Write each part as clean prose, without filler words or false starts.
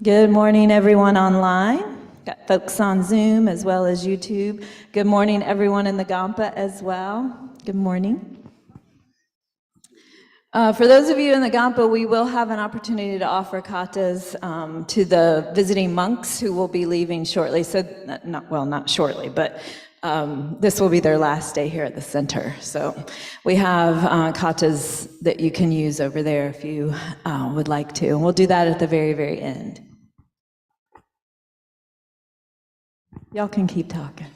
Good morning, everyone online. Got folks on Zoom as well as YouTube. Good morning, everyone in the Kadampa as well. Good morning. For those of you in the Kadampa, we will have an opportunity to offer katas to the visiting monks who will be leaving shortly. So, not shortly, but this will be their last day here at the center. So we have katas that you can use over there if you would like to. And we'll do that at the very, very end. Y'all can keep talking.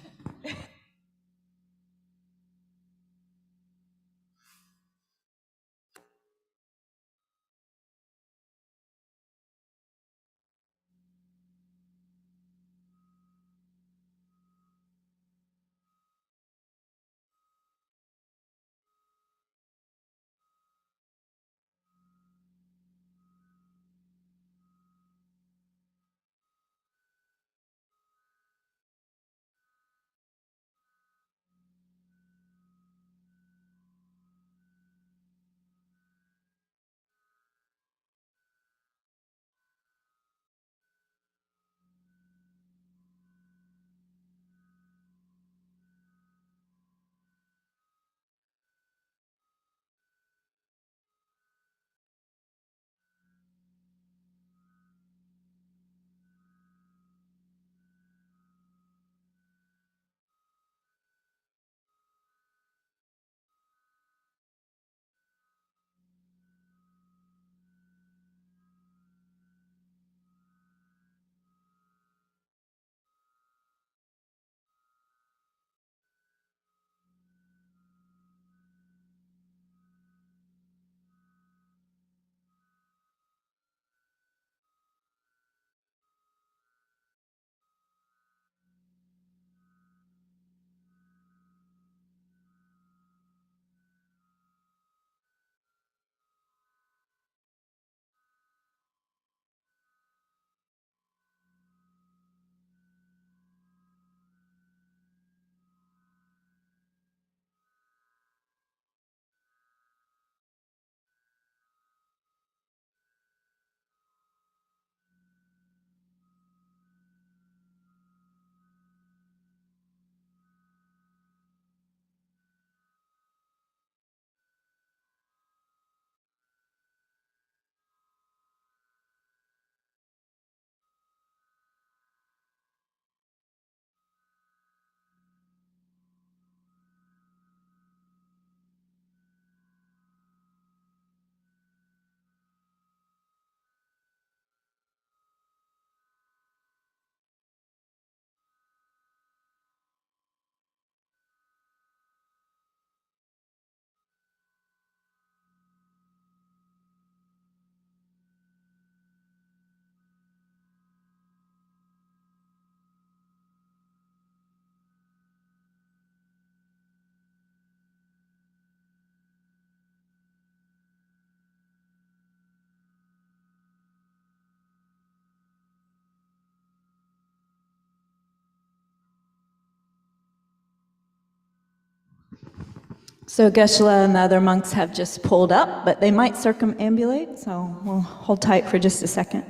So Geshe-la and the other monks have just pulled up, but they might circumambulate, so we'll hold tight for just a second.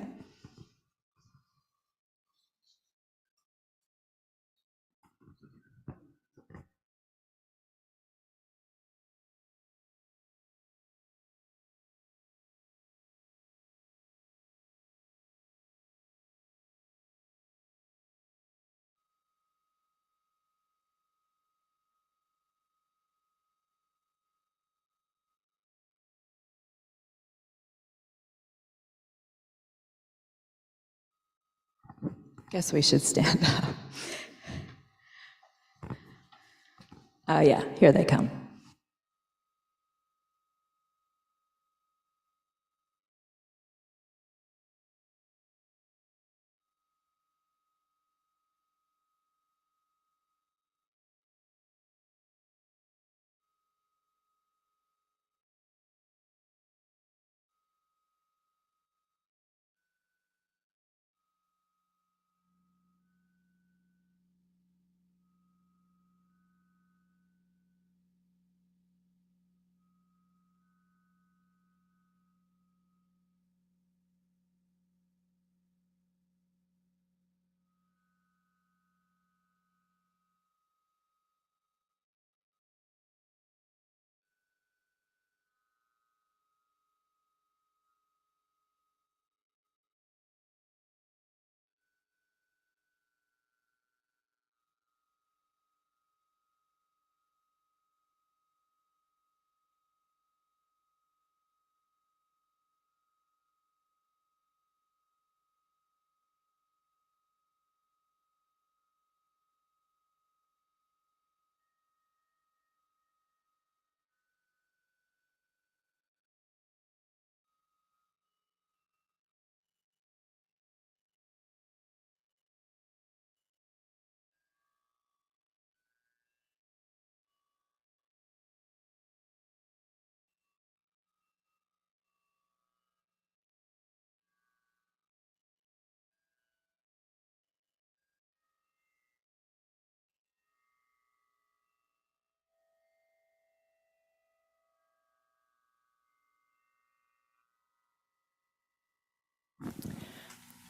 Guess we should stand up. Oh yeah, here they come.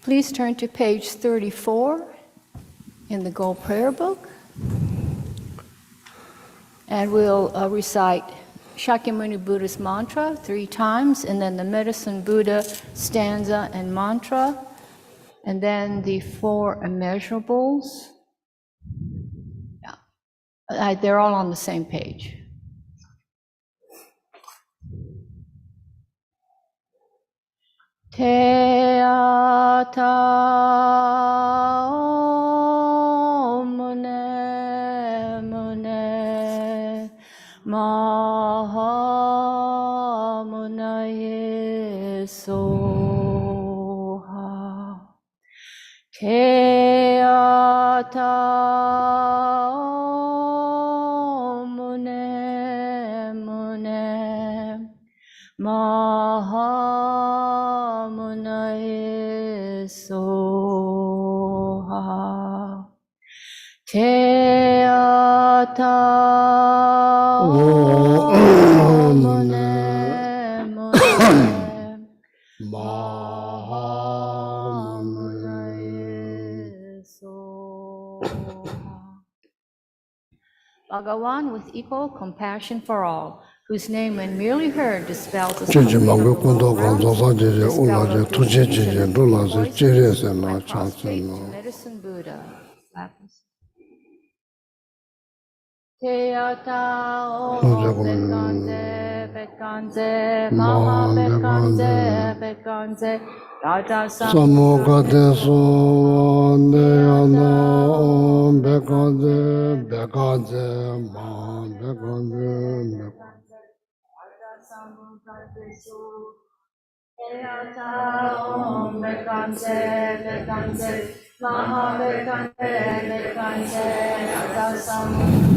Please turn to page 34 in the Gold Prayer Book, and we'll recite Shakyamuni Buddha's mantra 3 times, and then the Medicine Buddha stanza and mantra, and then the 4 immeasurables. Yeah. They're all on the same page. Te ata mune mune maha munaye soha. Te ata mune mune maha munaye soha. Te ata mune mune maha munaye soha. Bhagawan, with equal compassion for all, whose name when merely heard dispels the suffering of the lower realms, dispel the confusion of the voices, I prostrate to Medicine Buddha. Te ata om bekante bekante maha bekante bekante raja samukate suvande ana om bekante bekante maha bekante raja samukate su. Te ata om bekante bekante maha bekante bekante raja samukate.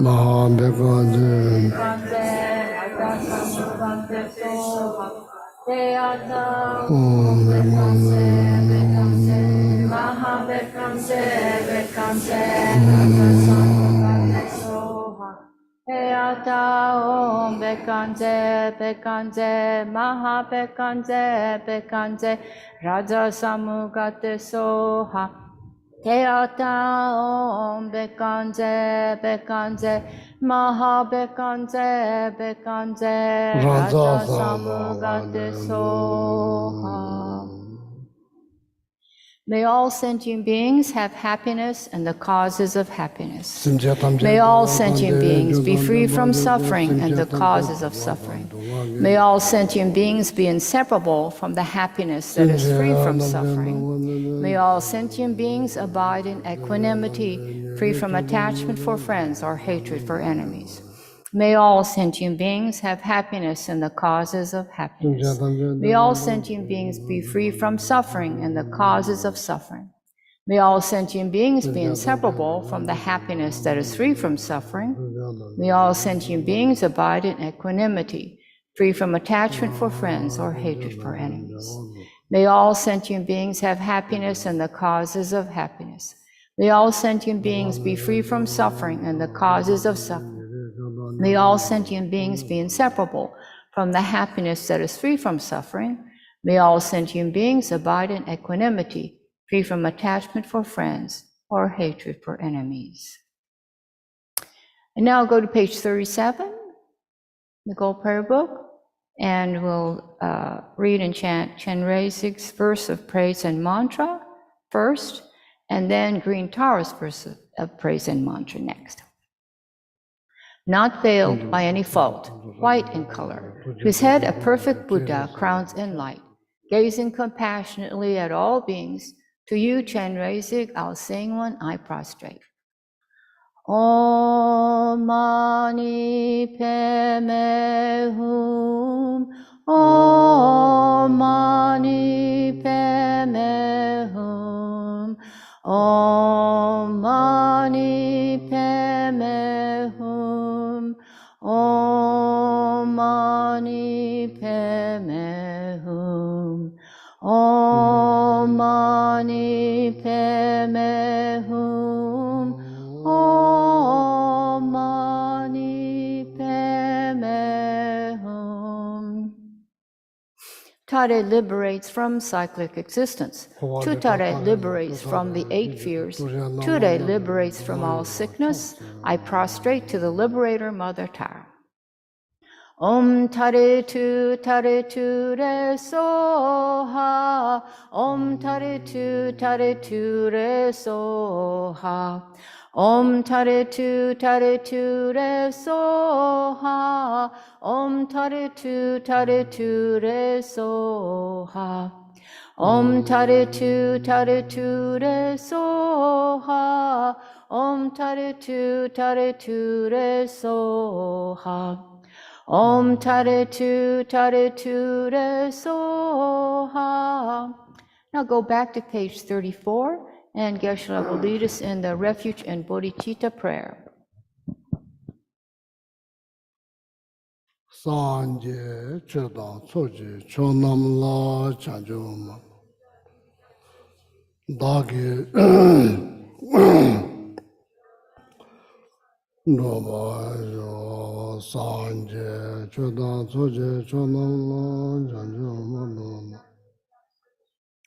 maha bekante om bekante maha bekante bekante Beata om bekante bekante maha bekante bekante raja samugate soha. Beata om bekante bekante maha bekante bekante raja samugate soha. May all sentient beings have happiness and the causes of happiness. May all sentient beings be free from suffering and the causes of suffering. May all sentient beings be inseparable from the happiness that is free from suffering. May all sentient beings abide in equanimity, free from attachment for friends or hatred for enemies. May all sentient beings have happiness in the causes of happiness. May all sentient beings be free from suffering and the causes of suffering. May all sentient beings be inseparable from the happiness that is free from suffering. May all sentient beings abide in equanimity, free from attachment for friends or hatred for enemies. May all sentient beings have happiness in the causes of happiness. May all sentient beings be free from suffering and the causes of suffering. May all sentient beings be inseparable from the happiness that is free from suffering. May all sentient beings abide in equanimity, free from attachment for friends or hatred for enemies. And now go to page 37, the Gold Prayer Book, and we'll read and chant Chenrezig's verse of praise and mantra first, and then Green Tara's verse of praise and mantra next. Not veiled by any fault, white in color, whose head a perfect Buddha crowns in light, gazing compassionately at all beings, to you, Chenrezig, I'll sing when I prostrate. Om Mani Padme Hum, Om Mani Padme Hum, Om Mani Padme Hum, Om Mani Padme Hum, Om Mani Padme Hum, Om Mani Padme Hum. Tare liberates from cyclic existence. Tutare liberates from the 8 fears. Ture liberates from all sickness. I prostrate to the liberator, Mother Tara. Om Tare Tu Re Soha. Om Tare Tu Re Soha. Om Tare Tu Re Soha. Om Tare Tu Re Soha. Om Tare Tu Re Soha. Om Tare Tu Re Soha. Om Tare Tu Re Soha. Now go back to page 34, and Geshe-la will lead us in the Refuge and Bodhicitta prayer. Sanje Cheda Tsoji Chonam La Chanjoma Dagi Noba Jo Sanje Cheda Tsoji Chonam La Chanjoma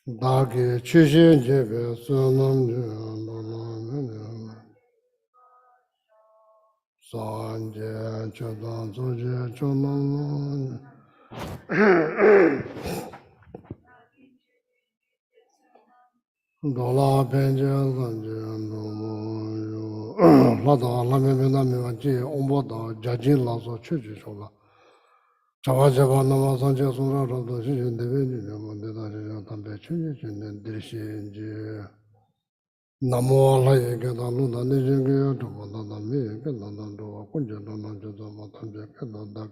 Dagi Chishin Jebe Sunam Jema Sanje Cheda Tsoji Chonam Dola Benja Sanje Lada Lame Nami Vaji Omboda Jajin Lazo Chuji Chola Chava Java Nama Sanje Sura Rado Shishin Devi Mandela Tambe Chuji Chunden Dirishinji Namo Alaye Gada Lunda Nijingi Tumanda Nami Gada Nandua Kunja Dona Jada Matambe Gada Dak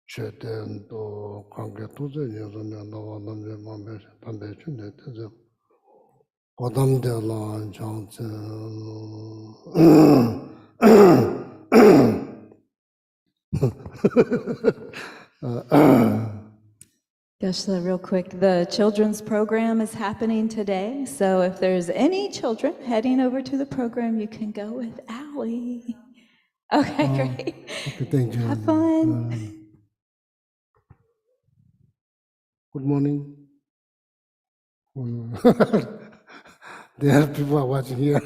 Cheten To Kange Tuze Nyazanya Nava Namje Mambe Tambe Chunden Teze Kadampa la Johnson. Geshe-la, real quick, the children's program is happening today, so if there's any children heading over to the program, you can go with Allie. Okay, great. Okay, thank you. Have fun. Good morning. There are people watching here.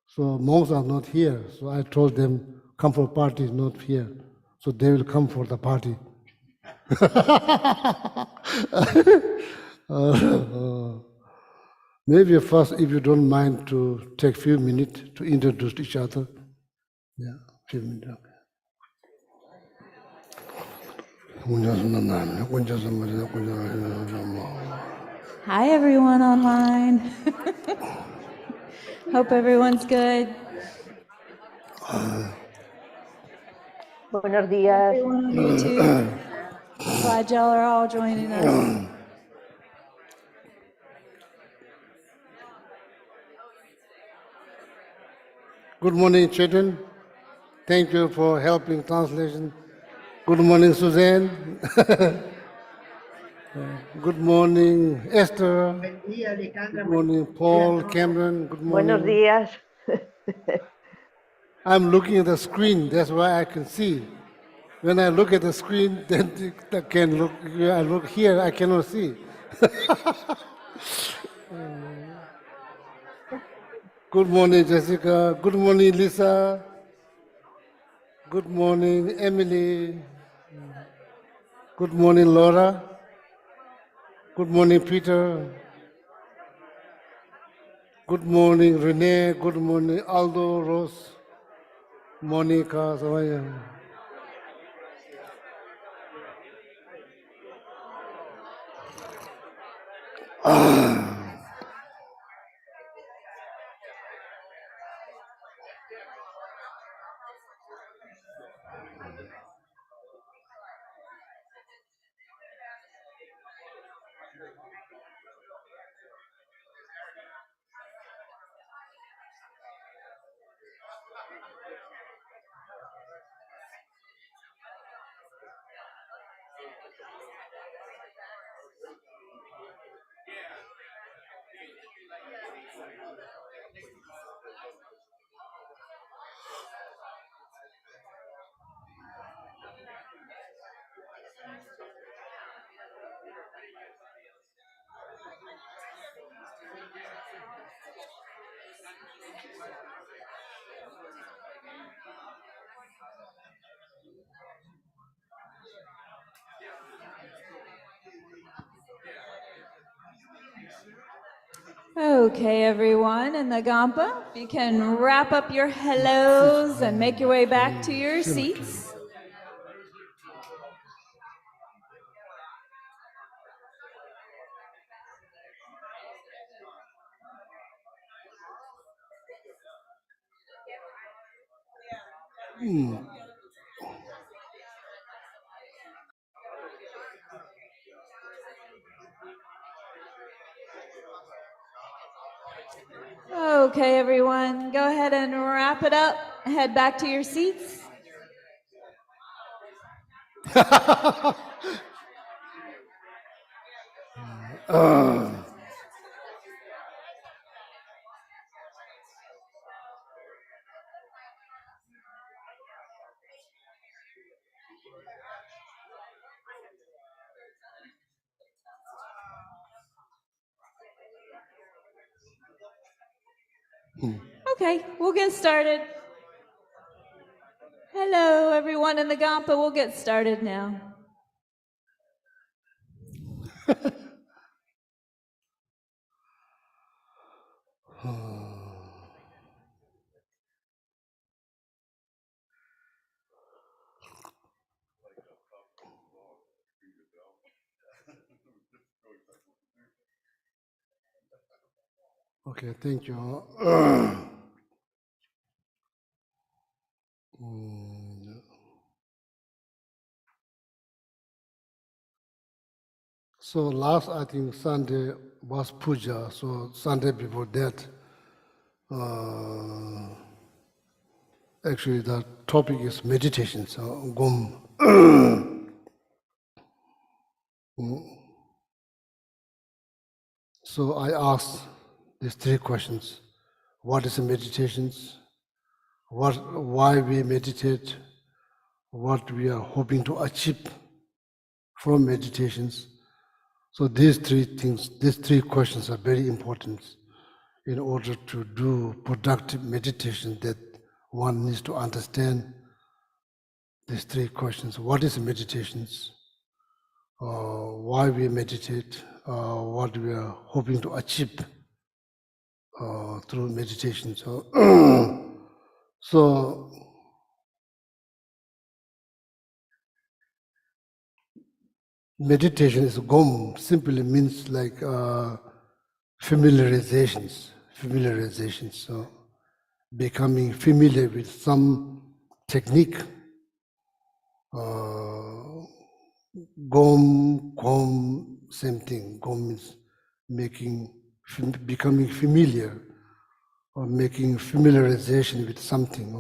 So monks are not here. So I told them, come for party, not here. So they will come for the party. Maybe first, if you don't mind, to take few minutes to introduce each other. Yeah, few minutes. Hi, everyone online. Hope everyone's good. Buenos días. Everyone on YouTube. Glad y'all are all joining us. Good morning, children. Thank you for helping translation. Good morning, Suzanne. Good morning, Esther. Good morning, Paul, Cameron. Good morning. Buenos días. I'm looking at the screen, that's why I can see. When I look at the screen, then I can look. I look here, I cannot see. Good morning, Jessica. Good morning, Lisa. Good morning, Emily. Good morning, Laura. Good morning, Peter. Good morning, Renee. Good morning, Aldo, Rose, Monica. How are you? Okay, everyone in the Gampa, you can wrap up your hellos and make your way back to your seats. Okay, everyone, go ahead and wrap it up. Head back to your seats. Okay, we'll get started. Hello, everyone in the Gampa. We'll get started now. Okay, thank you. So last, I think Sunday was puja. So Sunday before that, actually the topic is meditation. So Gom. So I asked these three questions: what is meditations? Why we meditate? What we are hoping to achieve from meditations? So these three things, these three questions are very important in order to do productive meditation, that one needs to understand these three questions. What is meditations? Why we meditate? What we are hoping to achieve through meditation. So, so meditation is gom, simply means like familiarizations. So becoming familiar with some technique. Gom, same thing. Gom means becoming familiar or making familiarization with something.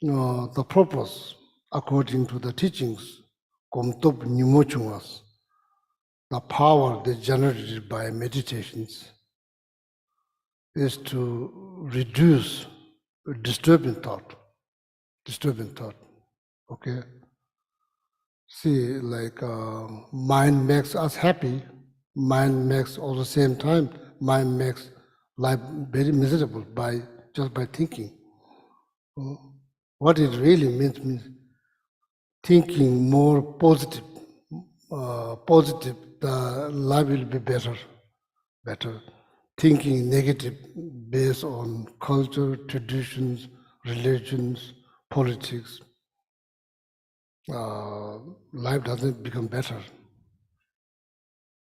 The purpose, according to the teachings, Gom top was the power that's generated by meditations is to reduce disturbing thought. Okay. See, like mind makes us happy, mind makes all the same time, mind makes life very miserable just by thinking. What it really means thinking more positive, the life will be better. Thinking negative based on culture, traditions, religions, politics, life doesn't become better.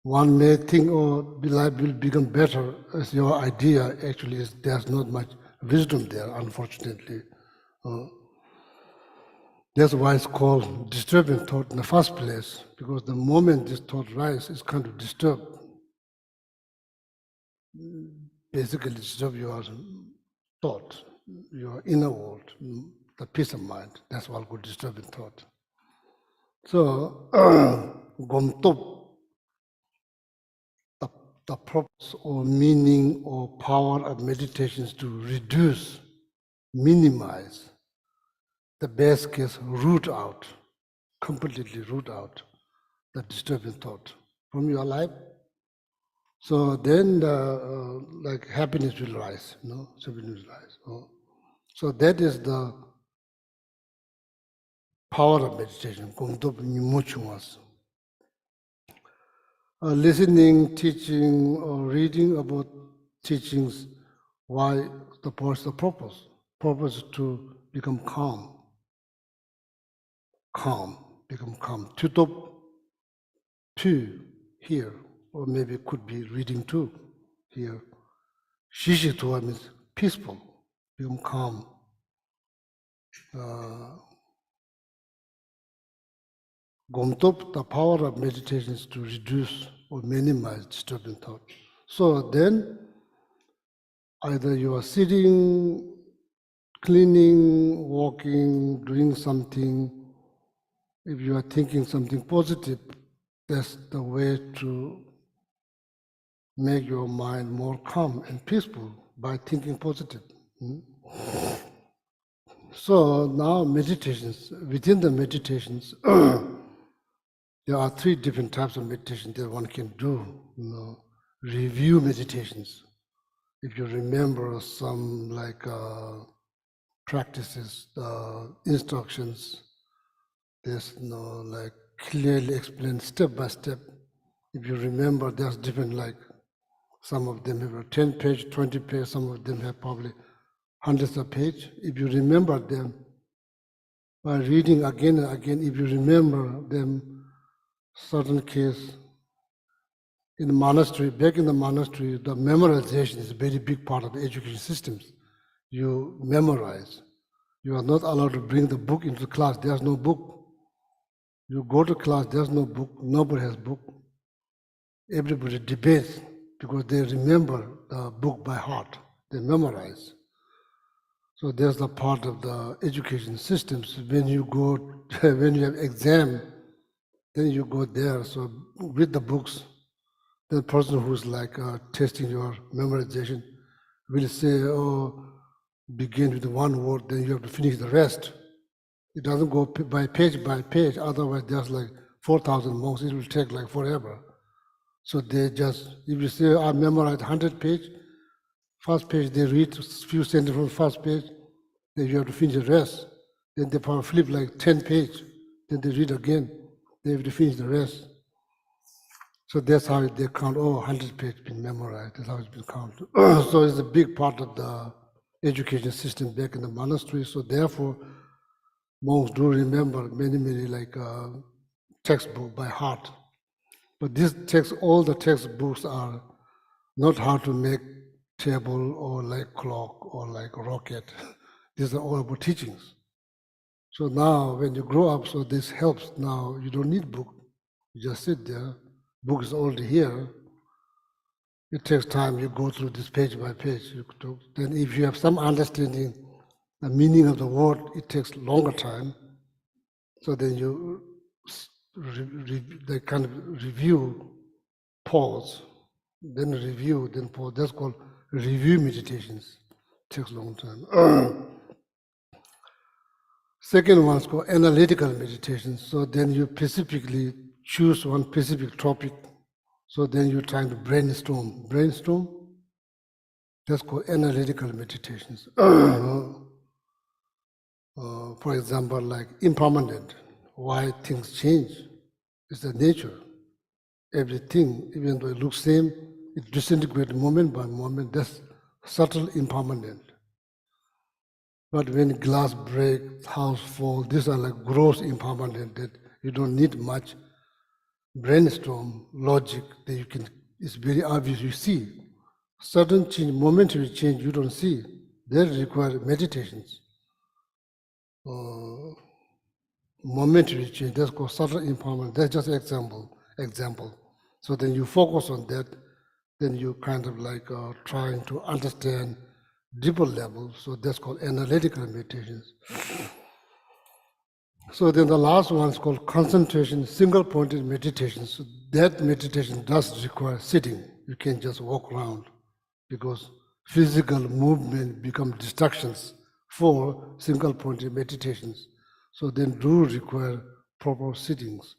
One may think, oh, life will become better as your idea. Actually, there's not much wisdom there, unfortunately. That's why it's called disturbing thought in the first place, because the moment this thought rises, it's kind of disturb. Basically, disturb your thought, your inner world, the peace of mind. That's what called disturbing thought. So, gomtop, the purpose or meaning or power of meditation is to reduce, minimize, the best case, completely root out the disturbing thought from your life. So then, like happiness will rise, happiness will rise. So that is the power of meditation. listening, teaching, or reading about teachings. Why the purpose? The purpose. Purpose is to become calm. Become calm. Tutop tu here, or maybe it could be reading too here. Shishitua means peaceful, become calm. Gomtop, the power of meditation is to reduce or minimize disturbing thought. So then, either you are sitting, cleaning, walking, doing something, if you are thinking something positive, that's the way to make your mind more calm and peaceful by thinking positive. So now meditations, within the meditations, there are 3 different types of meditation that one can do. Review meditations. If you remember some like practices, instructions, there's like clearly explained step by step. If you remember, there's different, like some of them have a 10 page, 20 page, some of them have probably hundreds of pages. If you remember them, by reading again and again, if you remember them, certain case, in the monastery, back in the monastery, the memorization is a very big part of the education systems. You memorize. You are not allowed to bring the book into class. There's no book. You go to class, there's no book. Nobody has book. Everybody debates because they remember the book by heart. They memorize. So there's the part of the education systems. When you go, when you have exam, then you go there. So with the books, the person who's like testing your memorization will say, oh, begin with 1 word, then you have to finish the rest. It doesn't go by page, otherwise there's like 4,000 monks, it will take like forever. So they just, if you say, I memorized 100 page, first page they read a few sentences from the first page, then you have to finish the rest. Then they probably flip like 10 page, then they read again, they have to finish the rest. So that's how they count, 100 pages been memorized, that's how it's been counted. So it's a big part of the education system back in the monastery, so therefore monks do remember many like textbook by heart. But this text, all the textbooks are not how to make table or like clock or like rocket. These are all about teachings. So now when you grow up, so this helps. Now you don't need book. You just sit there. Book is already here. It takes time. You go through this page by page. Then if you have some understanding, the meaning of the word, it takes longer time. So then you they kind of review, pause, then review, then pause. That's called review meditations. It takes a long time. Second one is called analytical meditation. So then you specifically choose one specific topic. So then you're trying to brainstorm. Brainstorm? That's called analytical meditations. For example, like impermanent, why things change. It's the nature. Everything, even though it looks same, it disintegrates moment by moment. That's subtle impermanent. But when glass breaks, house falls, these are like gross impermanent that you don't need much brainstorm logic that you can. It's very obvious. You see sudden change, momentary change. You don't see. They require meditations. Momentary change. That's called subtle impermanent. That's just example. So then you focus on that. Then you kind of like trying to understand deeper level. So that's called analytical meditations. So then the last one is called concentration, single-pointed meditation. So that meditation does require sitting. You can't just walk around because physical movement become distractions for single-pointed meditations. So then do require proper sittings.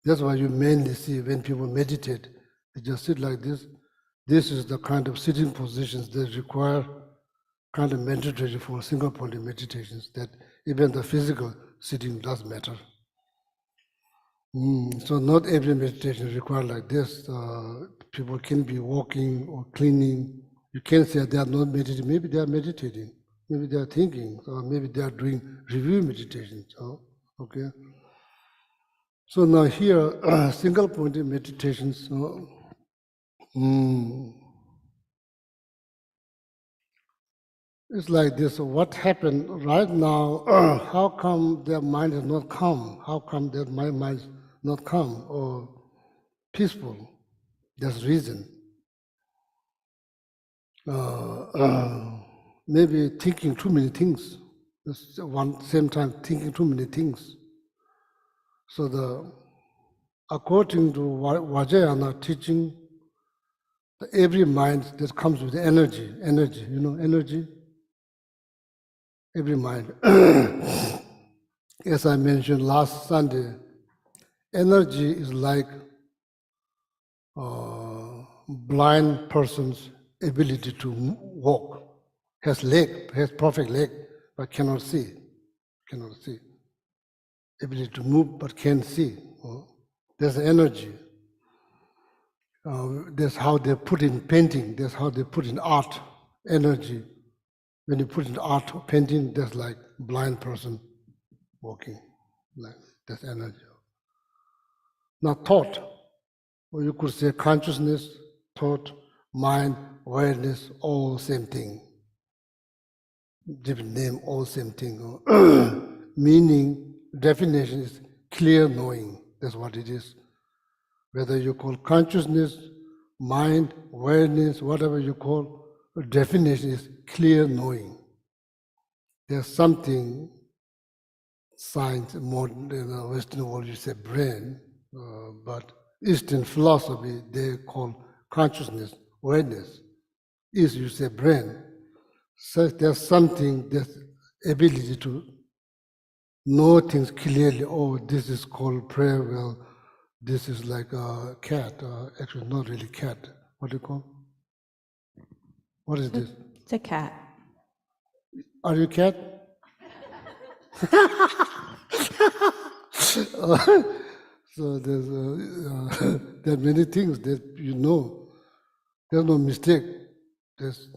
That's why you mainly see when people meditate, they just sit like this. This is the kind of sitting positions that require kind of mandatory for single-pointed meditations, that even the physical sitting does matter. So not every meditation required like this. People can be walking or cleaning. You can't say they are not meditating. Maybe they are meditating. Maybe they are thinking. Or maybe they are doing review meditation. So, okay. So now here, single point in meditation. So, it's like this. What happened right now? How come their mind is not calm? How come their mind is not calm or peaceful? There's reason. Maybe thinking too many things. One same time thinking too many things. So according to Vajrayana teaching, every mind that comes with energy, energy, every mind. As I mentioned last Sunday, energy is like blind person's ability to walk. Has perfect leg, but cannot see. Ability to move, but can't see. There's energy. That's how they put in painting. That's how they put in art, energy. When you put in art, painting, that's like blind person walking. Like that's energy. Now thought, or you could say consciousness, thought, mind, awareness, all same thing. Different name, all same thing. Meaning, definition is clear knowing. That's what it is. Whether you call consciousness, mind, awareness, whatever you call, definition is clear knowing. There's something, science, modern, Western world, you say brain, but Eastern philosophy, they call consciousness, awareness. East, you say brain. So there's something, there's ability to know things clearly. Oh, this is called prayer. Well, this is like a cat. Actually, not really cat. What do you call? What is this? It's a cat. Are you a cat? So there are many things that you know. There's no mistake. There's,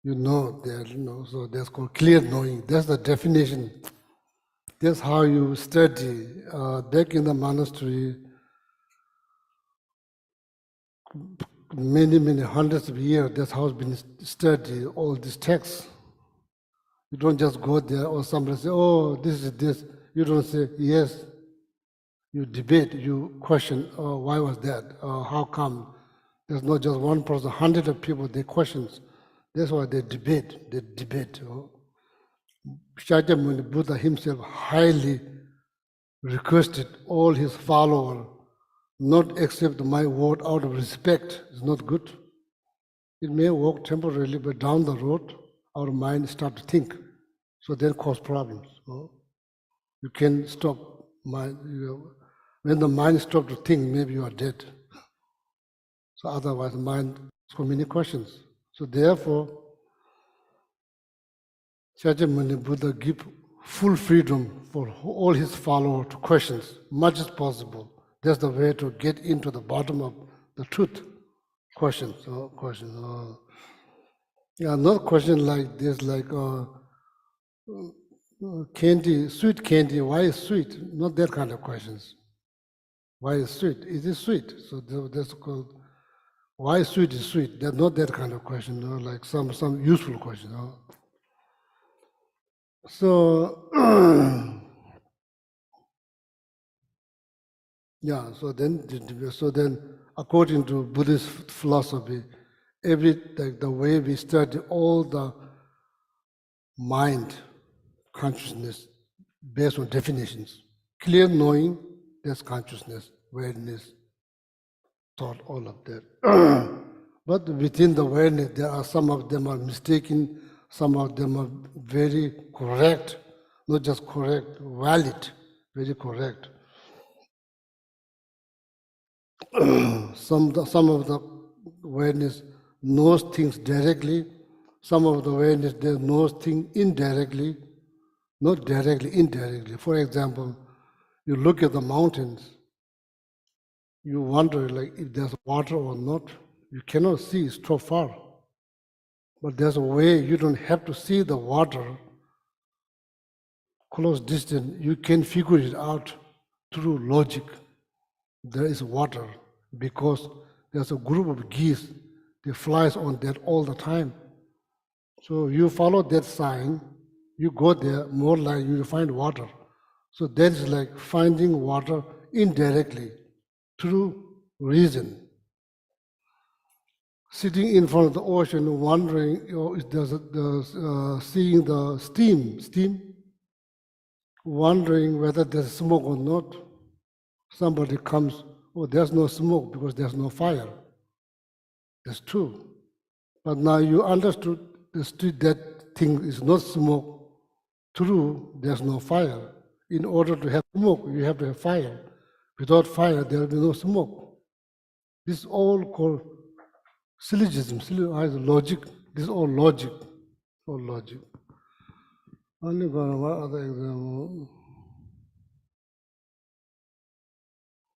so that's called clear knowing. That's the definition. That's how you study. Back in the monastery, many hundreds of years, that's how it's been studied, all these texts. You don't just go there or somebody say, oh, this is this. You don't say, yes. You debate, you question, oh, why was that? How come? There's not just one person, hundreds of people, they questions. That's why they debate. Shakyamuni Buddha himself highly requested all his followers not accept my word out of respect. It's not good. It may work temporarily, but down the road, our mind start to think. So then cause problems. You can stop mind. When the mind stops to think, maybe you are dead. So otherwise, the mind has so many questions. So therefore, Shakyamuni Buddha give full freedom for all his followers to questions, much as possible. That's the way to get into the bottom of the truth. Questions. Not question like this, like candy, sweet candy. Why is sweet? Not that kind of questions. Why is sweet? Is it sweet? So that's called. Why sweet is sweet? That's not that kind of question. Like some useful question. So, yeah, so then, according to Buddhist philosophy, the way we study all the mind consciousness based on definitions. Clear knowing, there's consciousness, awareness, thought, all of that. But within the awareness, there are some of them are mistaken, some of them are very correct, not just correct, valid, very correct. Some of the awareness knows things directly, some of the awareness there knows things indirectly, not directly, indirectly. For example, you look at the mountains, you wonder like if there's water or not. You cannot see, it's too far. But there's a way you don't have to see the water close distance. You can figure it out through logic. There is water because there's a group of geese that flies on that all the time. So you follow that sign, you go there, more like you find water. So that is like finding water indirectly through reason. Sitting in front of the ocean, wondering, if there's seeing the steam, wondering whether there's smoke or not. Somebody comes, oh, there's no smoke because there's no fire. That's true. But now you understood that thing is not smoke. True, there's no fire. In order to have smoke, you have to have fire. Without fire, there will be no smoke. This is all called syllogism, logic. This is all logic. All logic. Only got one other example.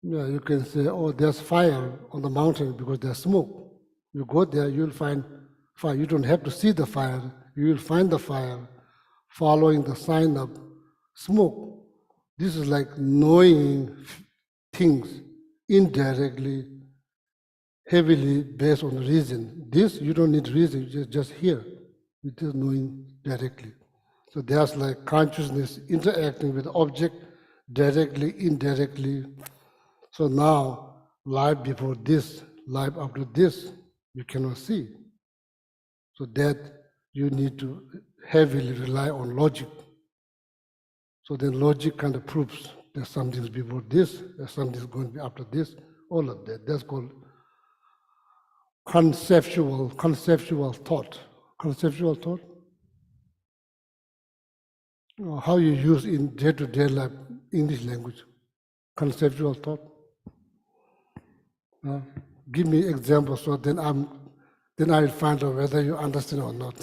Yeah, you can say, oh, there's fire on the mountain because there's smoke. You go there, you'll find fire. You don't have to see the fire. You will find the fire following the sign of smoke. This is like knowing things indirectly, heavily based on reason. This, you don't need reason, you just hear. You just knowing directly. So there's like consciousness interacting with the object directly, indirectly. So now, life before this, life after this, you cannot see. So that you need to heavily rely on logic. So then logic kind of proves that something's before this, that something's going to be after this, all of that. That's called conceptual thought. Conceptual thought? How you use in day-to-day life English language. Conceptual thought. Give me examples so then I'll find out whether you understand or not.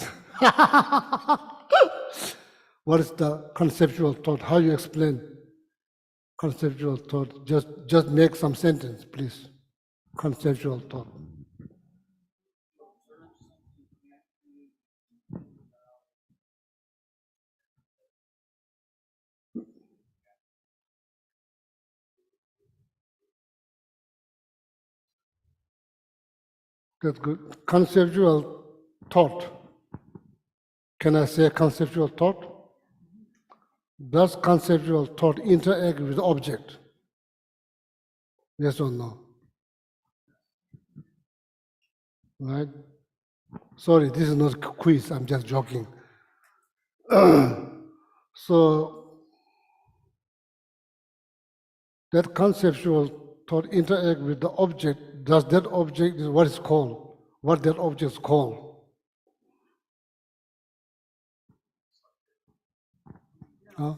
What is the conceptual thought? How you explain conceptual thought? Just make some sentence, please. Conceptual thought. That's good. Conceptual thought. Can I say conceptual thought? Does conceptual thought interact with the object? Yes or no? Right? Sorry, this is not a quiz, I'm just joking. So, that conceptual thought interact with the object. Does that object is what it's called? What that object is called? Huh?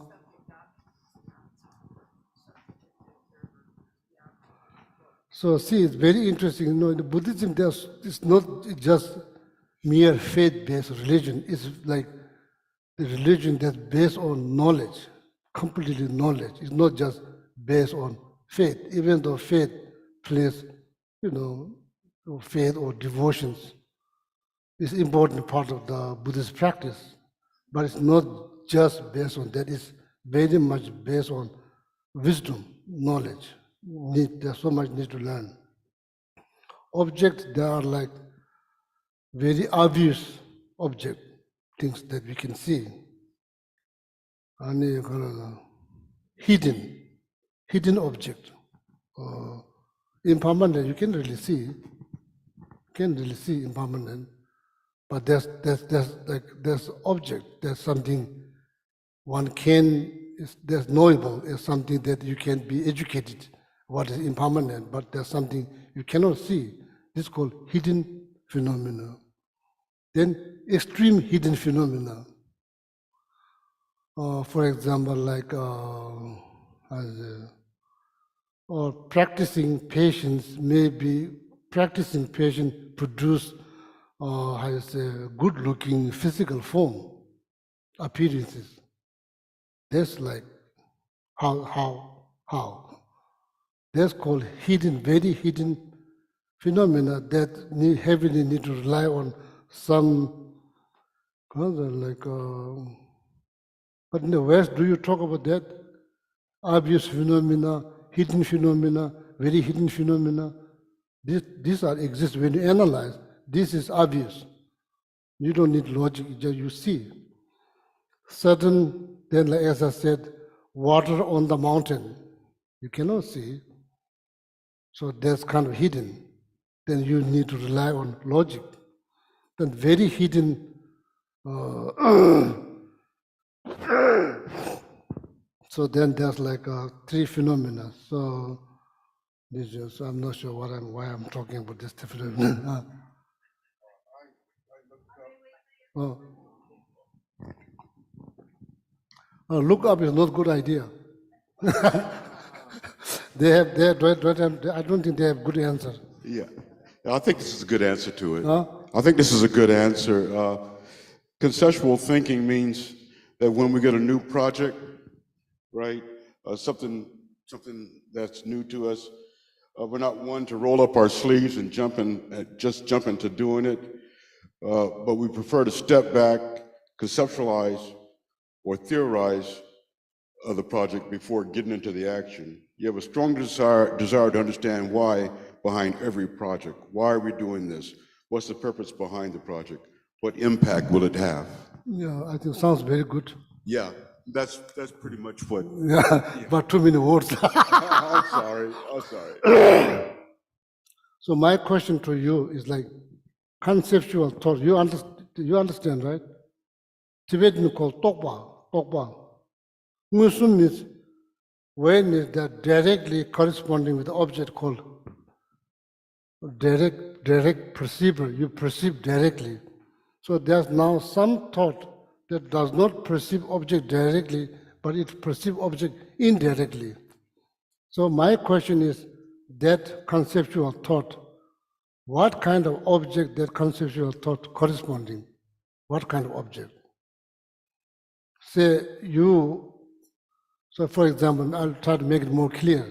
So see, it's very interesting. You know, in Buddhism, it's not just mere faith-based religion. It's like the religion that's based on knowledge, completely knowledge. It's not just based on faith, even though faith plays, faith or devotions is important part of the Buddhist practice. But it's not just based on that. It's very much based on wisdom, knowledge. There's so much need to learn. Objects, they are like very obvious object, things that we can see. And hidden object. Impermanent, you can really see impermanent. But there's object, there's something one can, there's knowable, is something that you can be educated, what is impermanent, but there's something you cannot see. This is called hidden phenomena. Then extreme hidden phenomena. For example, like or practicing patience, maybe practicing patience produce has a good-looking physical form, appearances. That's like how. That's called hidden, very hidden phenomena that heavily need to rely on some kind of like. But in the West, do you talk about that? Obvious phenomena, hidden phenomena, very hidden phenomena. These are exist when you analyze. This is obvious. You don't need logic, just you see. Certain, then like as I said, water on the mountain, you cannot see. So that's kind of hidden. Then you need to rely on logic. Then very hidden, so then there's like three phenomena. So this is, I'm not sure why I'm talking about this phenomena. Oh. Look up is not a good idea. I don't think they have good answer. Yeah, I think this is a good answer to it. Huh? I think this is a good answer. Conceptual thinking means that when we get a new project, right, something that's new to us, we're not one to roll up our sleeves and just jump into doing it, but we prefer to step back, conceptualize, or theorize of the project before getting into the action. You have a strong desire to understand why behind every project. Why are we doing this? What's the purpose behind the project? What impact will it have? Yeah, I think sounds very good. Yeah, that's pretty much what. Yeah, but too many words. I'm sorry. So my question to you is like conceptual thought. You understand, right? Tibetan called tokpa. Muslim means when is that directly corresponding with the object called direct perceiver. You perceive directly. So there's now some thought that does not perceive object directly, but it perceives object indirectly. So my question is that conceptual thought, what kind of object that conceptual thought corresponding? What kind of object? Say you, so for example, I'll try to make it more clear.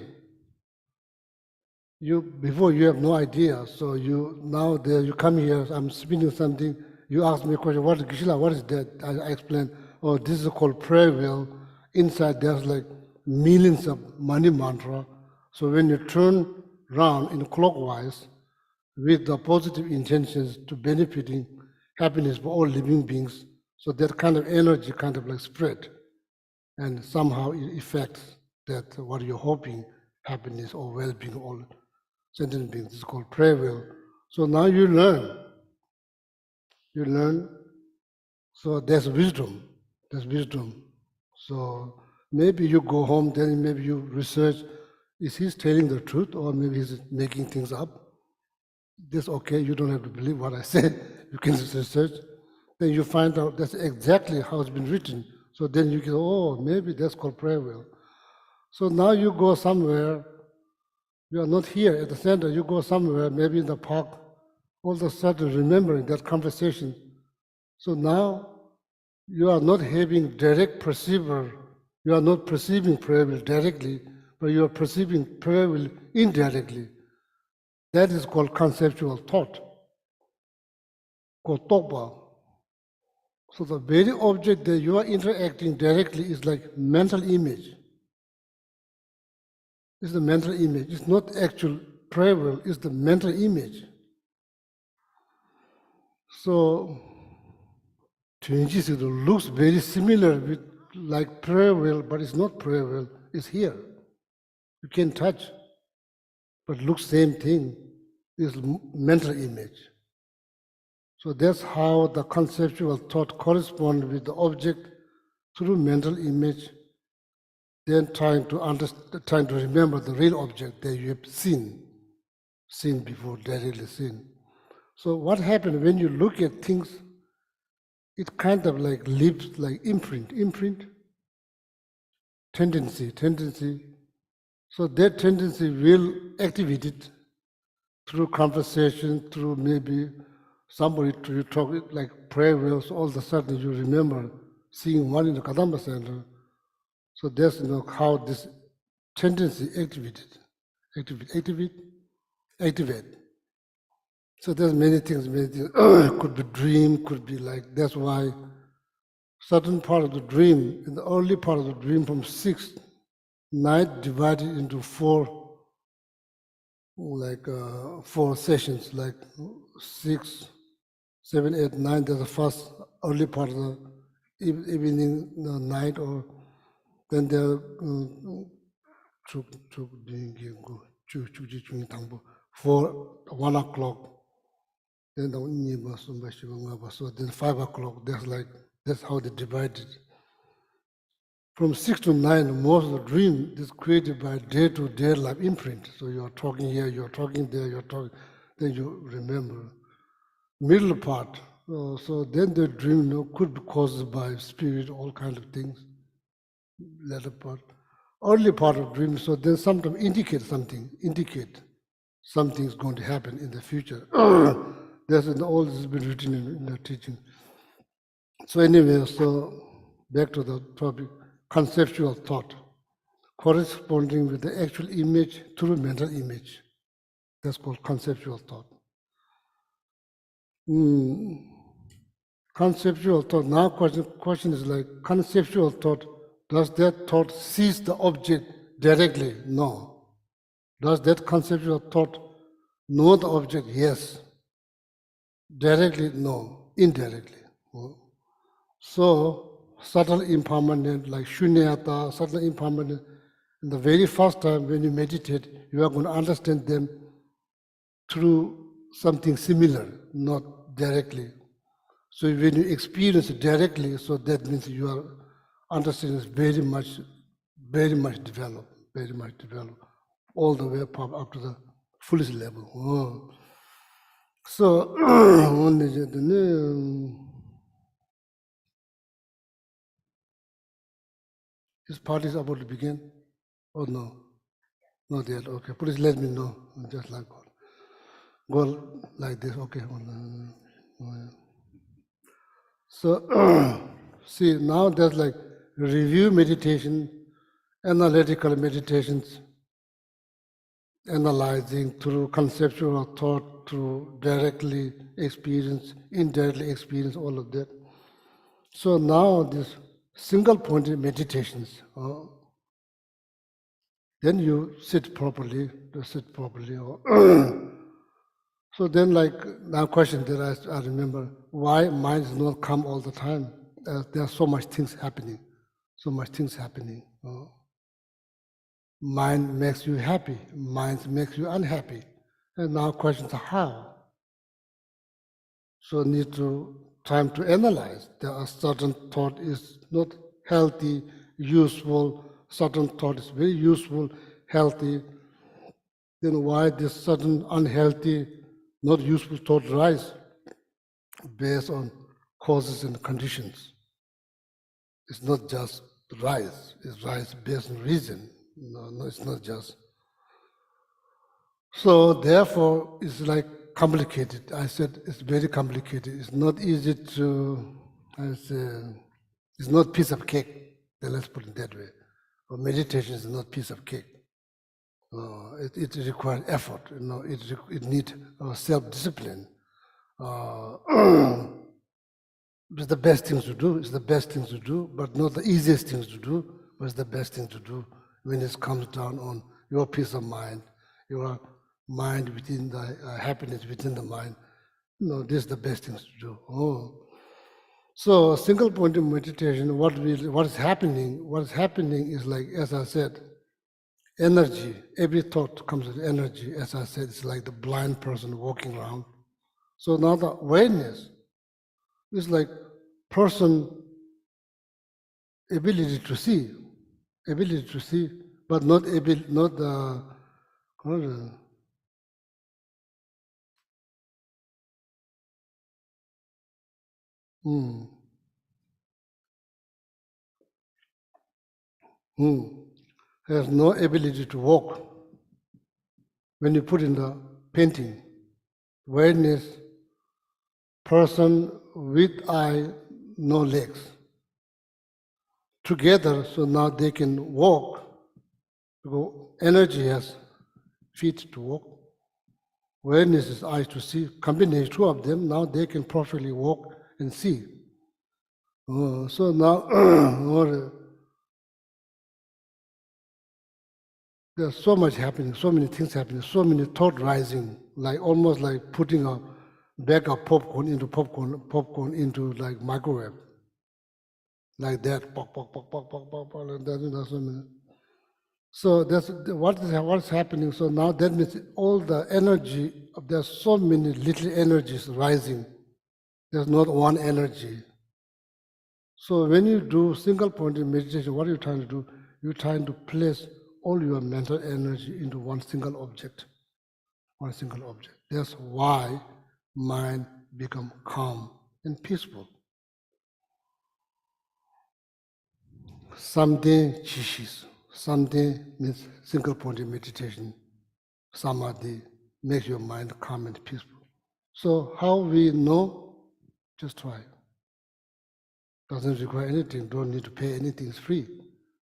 Before you have no idea, so you come here, I'm speaking something, you ask me a question, what is that? I explain, oh, this is called prayer wheel. Inside there's like millions of money mantra. So when you turn round in clockwise with the positive intentions to benefiting happiness for all living beings, so that kind of energy kind of like spread and somehow it affects that what you're hoping, happiness or well-being, all sentient beings. It's called prayer wheel. So now you learn. So there's wisdom. So maybe you go home, then maybe you research, is he telling the truth or maybe he's making things up? That's okay, you don't have to believe what I said. You can research. Then you find out that's exactly how it's been written. So then you go, oh, maybe that's called prayer wheel. So now you go somewhere, you are not here at the center, you go somewhere, maybe in the park, all of a sudden remembering that conversation. So now you are not having direct perceiver, you are not perceiving prayer will directly, but you are perceiving prayer will indirectly. That is called conceptual thought, called tokpa. So the very object that you are interacting directly is like mental image. It's the mental image. It's not actual prayer will, it's the mental image. So Tunji looks very similar with like prayer will, but it's not prayer will, it's here. You can touch, but looks same thing, is mental image. So that's how the conceptual thought corresponds with the object through mental image, then trying to remember the real object that you have seen before, directly seen. So what happens when you look at things, it kind of like leaves like imprint, tendency. So that tendency will activate it through conversation, through maybe somebody to talk like prayer wheels, all of a sudden you remember seeing one in the Kadampa Center. So that's how this tendency activated. activate. So there's many things. Could be dream, could be like, that's why certain part of the dream, in the early part of the dream from 6 night divided into 4, like 4 sessions, like 6, 7, 8, 9, there's the first early part of the evening, night, or then there for 1 o'clock. Then so then 5 o'clock, that's how they divided. From 6 to 9, most of the dream is created by day-to-day life imprint. So you're talking here, you're talking there, you're talking, then you remember. Middle part, so then the dream could be caused by spirit, all kinds of things. Latter part. Early part of dream, so then sometimes indicate something's going to happen in the future. All this has been written in the teaching. So anyway, so back to the topic, conceptual thought, corresponding with the actual image through mental image. That's called conceptual thought. Conceptual thought, now question is like, conceptual thought, does that thought seize the object directly? No. Does that conceptual thought know the object? Yes. Directly? No. Indirectly. So, subtle impermanent, like shunyata, subtle impermanent, in the very first time when you meditate, you are going to understand them through something similar, not directly. So when you experience it directly, so that means your understanding is very much developed, all the way up to the fullest level. So, this part is about to begin, or no? Not yet, okay. Please let me know, just like that. Go like this, okay. So, see, now there's like review meditation, analytical meditations, analyzing through conceptual thought, through directly experience, indirectly experience, all of that. So now this single-pointed meditations, then you sit properly, So then, like, now question that I remember, why mind does not come all the time? There are so much things happening. Mind makes you happy, mind makes you unhappy. And now questions are how? So need to time to analyze. There are certain thought is not healthy, useful, certain thought is very useful, healthy. Then why this sudden unhealthy, not useful thought rise? Based on causes and conditions. It's not just rise, it's rise based on reason. No, it's not just. So therefore, it's like complicated. I said it's very complicated. It's not easy to, it's not piece of cake. Then let's put it that way. Or meditation is not piece of cake. It requires effort. It needs self-discipline. It's the best things to do. But not the easiest things to do, but it's the best thing to do when it comes down on your peace of mind, your mind within the happiness within the mind. This is the best things to do. So single point of meditation, what is happening is like, as I said, energy. Every thought comes with energy. As I said, it's like the blind person walking around. So now the awareness is like person ability to see, but not has no ability to walk. When you put in the painting, awareness, person with eye, no legs. Together, so now they can walk. Energy has feet to walk. Awareness is eyes to see. Combination two of them, now they can properly walk and see. So now there's so much happening, so many things happening, so many thoughts rising, like almost like putting a bag of popcorn into like microwave, like that, pop, pop, pop, pop, pop, pop, pop, like that, so many. So that's what's happening. So now that means all the energy, there's so many little energies rising. There's not one energy. So when you do single point in meditation, what are you trying to do? You're trying to place all your mental energy into one single object. One single object. That's why mind become calm and peaceful. Something chishis. Something means single point in meditation. Samadhi makes your mind calm and peaceful. So how we know? Just try. Doesn't require anything, don't need to pay anything, it's free.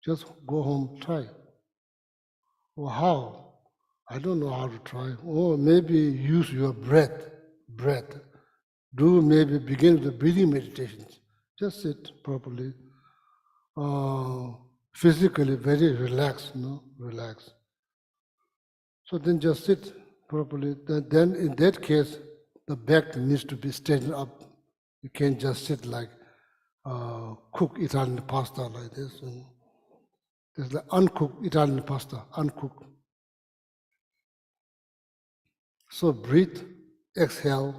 Just go home, try. Or how? I don't know how to try. Or maybe use your breath. Do maybe begin with the breathing meditations. Just sit properly. Physically very relaxed, relax. So then just sit properly. Then in that case, the back needs to be straightened up. You can't just sit like cook Italian pasta like this. There's the uncooked Italian pasta, uncooked. So breathe, exhale,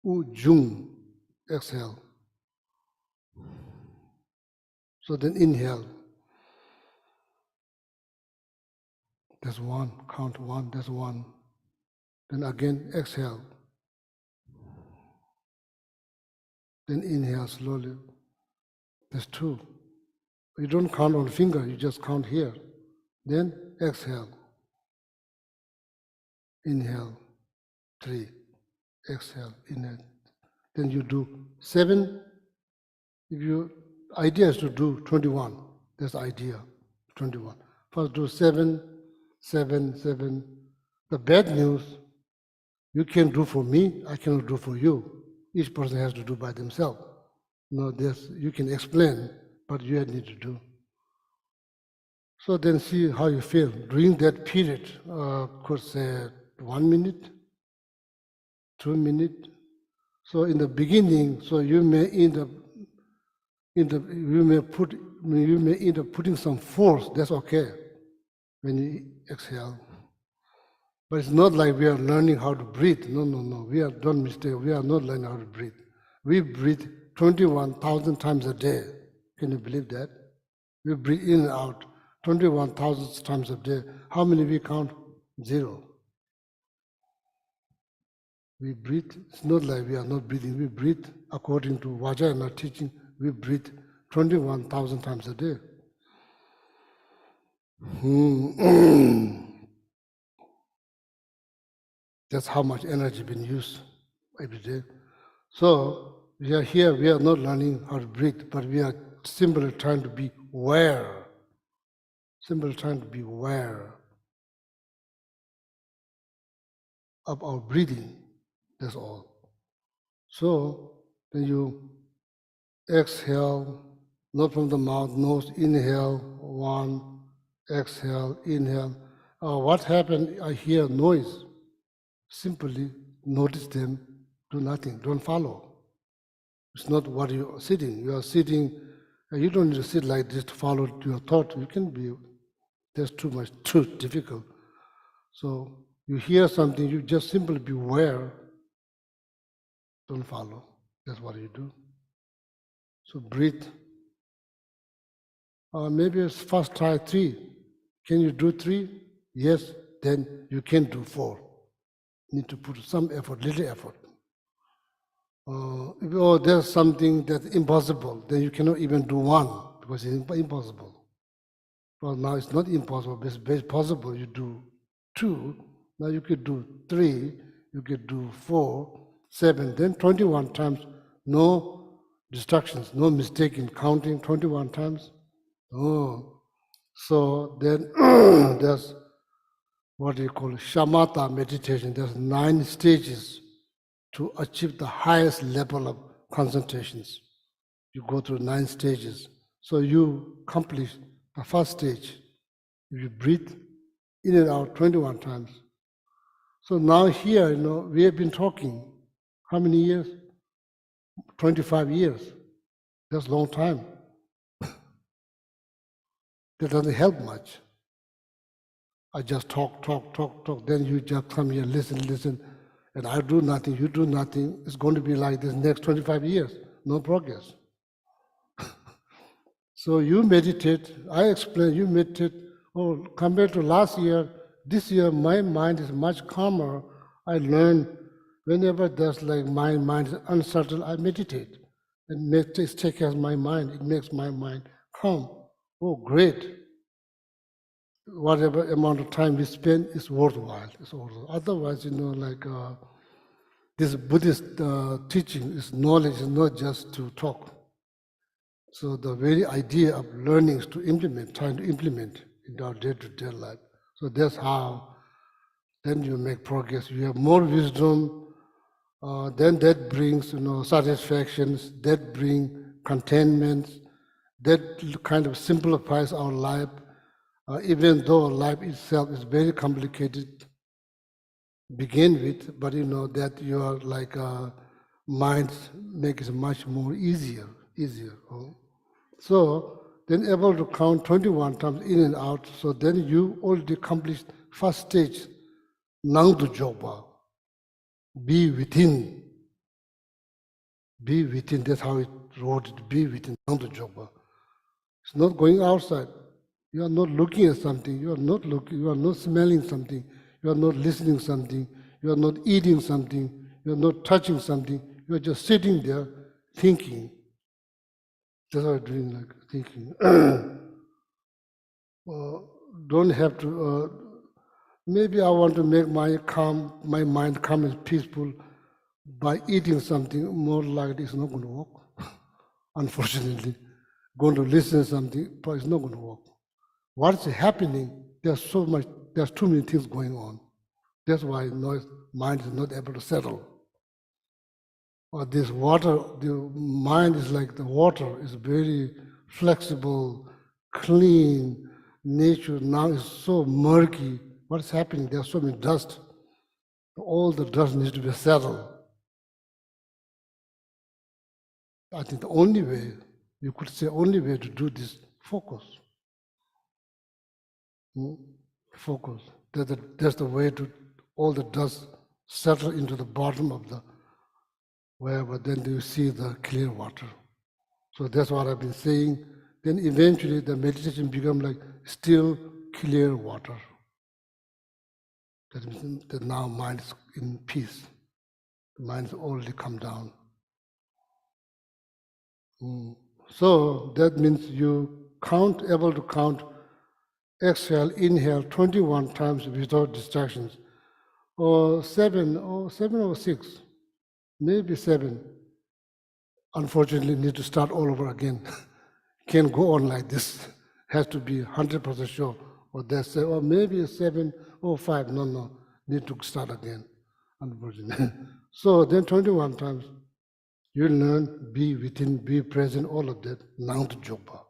ujung, exhale. So then inhale. That's one, count one, that's one. Then again exhale. Then inhale slowly. That's two. You don't count on finger, you just count here. Then exhale. Inhale, three. Exhale, inhale. Then you do 7. If your idea is to do 21, that's the idea, 21. First do 7, 7, 7. The bad news, you can do for me, I cannot do for you. Each person has to do by themselves. No, this you can explain, but you need to do. So then see how you feel. During that period, could say 1 minute, 2 minutes. So in the beginning, so you may end up you may end up putting some force, that's okay when you exhale. But it's not like we are learning how to breathe. No. Don't mistake, we are not learning how to breathe. We breathe 21,000 times a day. Can you believe that? We breathe in and out 21,000 times a day. How many we count? 0. We breathe, it's not like we are not breathing. We breathe according to Vajrayana teaching. We breathe 21,000 times a day. That's how much energy been used every day. So we are here, we are not learning how to breathe, but we are simply trying to be aware. Simply trying to be aware of our breathing. That's all. So then you exhale, not from the mouth, nose, inhale, 1, exhale, inhale. What happened? I hear noise. Simply notice them, do nothing, don't follow. It's not what you are sitting. You are sitting, you don't need to sit like this to follow your thought. You can be, that's too difficult. So you hear something, you just simply be aware, don't follow. That's what you do. So breathe. Maybe first try 3. Can you do 3? Yes, then you can do 4. Need to put some effort, little effort. If there's something that's impossible, then you cannot even do 1 because it's impossible. Well, now it's not impossible, but it's possible. You do 2, now you could do 3, you could do 4, 7, then 21 times, no distractions, no mistake in counting 21 times. So then there's what you call shamatha meditation. There's 9 stages to achieve the highest level of concentrations. You go through 9 stages. So you accomplish the first stage. You breathe in and out 21 times. So now here, we have been talking, how many years? 25 years. That's a long time. That doesn't help much. I just talk. Then you just come here, listen. And I do nothing, you do nothing. It's going to be like this next 25 years. No progress. So you meditate. I explain, you meditate. Oh, compared to last year, this year my mind is much calmer. I learn whenever there's like my mind is uncertain, I meditate. It takes care of my mind. It makes my mind calm. Oh, great. Whatever amount of time we spend is worthwhile. Otherwise, this Buddhist teaching is knowledge, is not just to talk. So the very idea of learning is to implement, trying to implement in our day-to-day life. So that's how then you make progress. You have more wisdom, then that brings satisfactions, that brings contentment, that kind of simplifies our life. Even though life itself is very complicated to begin with, but that your mind makes it much more easier. So then able to count 21 times in and out, so then you already accomplished first stage, Nangdu Joba. Be within, that's how it wrote it, be within Nangdu Joba. It's not going outside. You are not looking at something, you are not smelling something, you are not listening something, you are not eating something, you are not touching something, you are just sitting there thinking. That's how I'm doing, thinking. Don't have to, maybe I want to make my mind calm and peaceful by eating something. More likely it's not going to work, unfortunately. Going to listen to something, but it's not going to work. What's happening, there's too many things going on. That's why mind is not able to settle. Or this water, the mind is like the water, is very flexible, clean. Nature now is so murky. What's happening? There's so much dust. All the dust needs to be settled. I think the only way, you could say only way to do this, focus. Focus. That's the way to all the dust settle into the bottom of the wherever, then you see the clear water. So that's what I've been saying. Then eventually the meditation becomes like still clear water. That means that now mind is in peace. The mind is already come down. So that means you able to count, exhale, inhale 21 times without distractions, or 7 or 6, maybe 7. Unfortunately, need to start all over again. Can't go on like this. Has to be 100% sure. Or that's or maybe 7 or 5. No, need to start again. Unfortunately. So then 21 times. You learn, be within, be present, all of that, now to Jopa.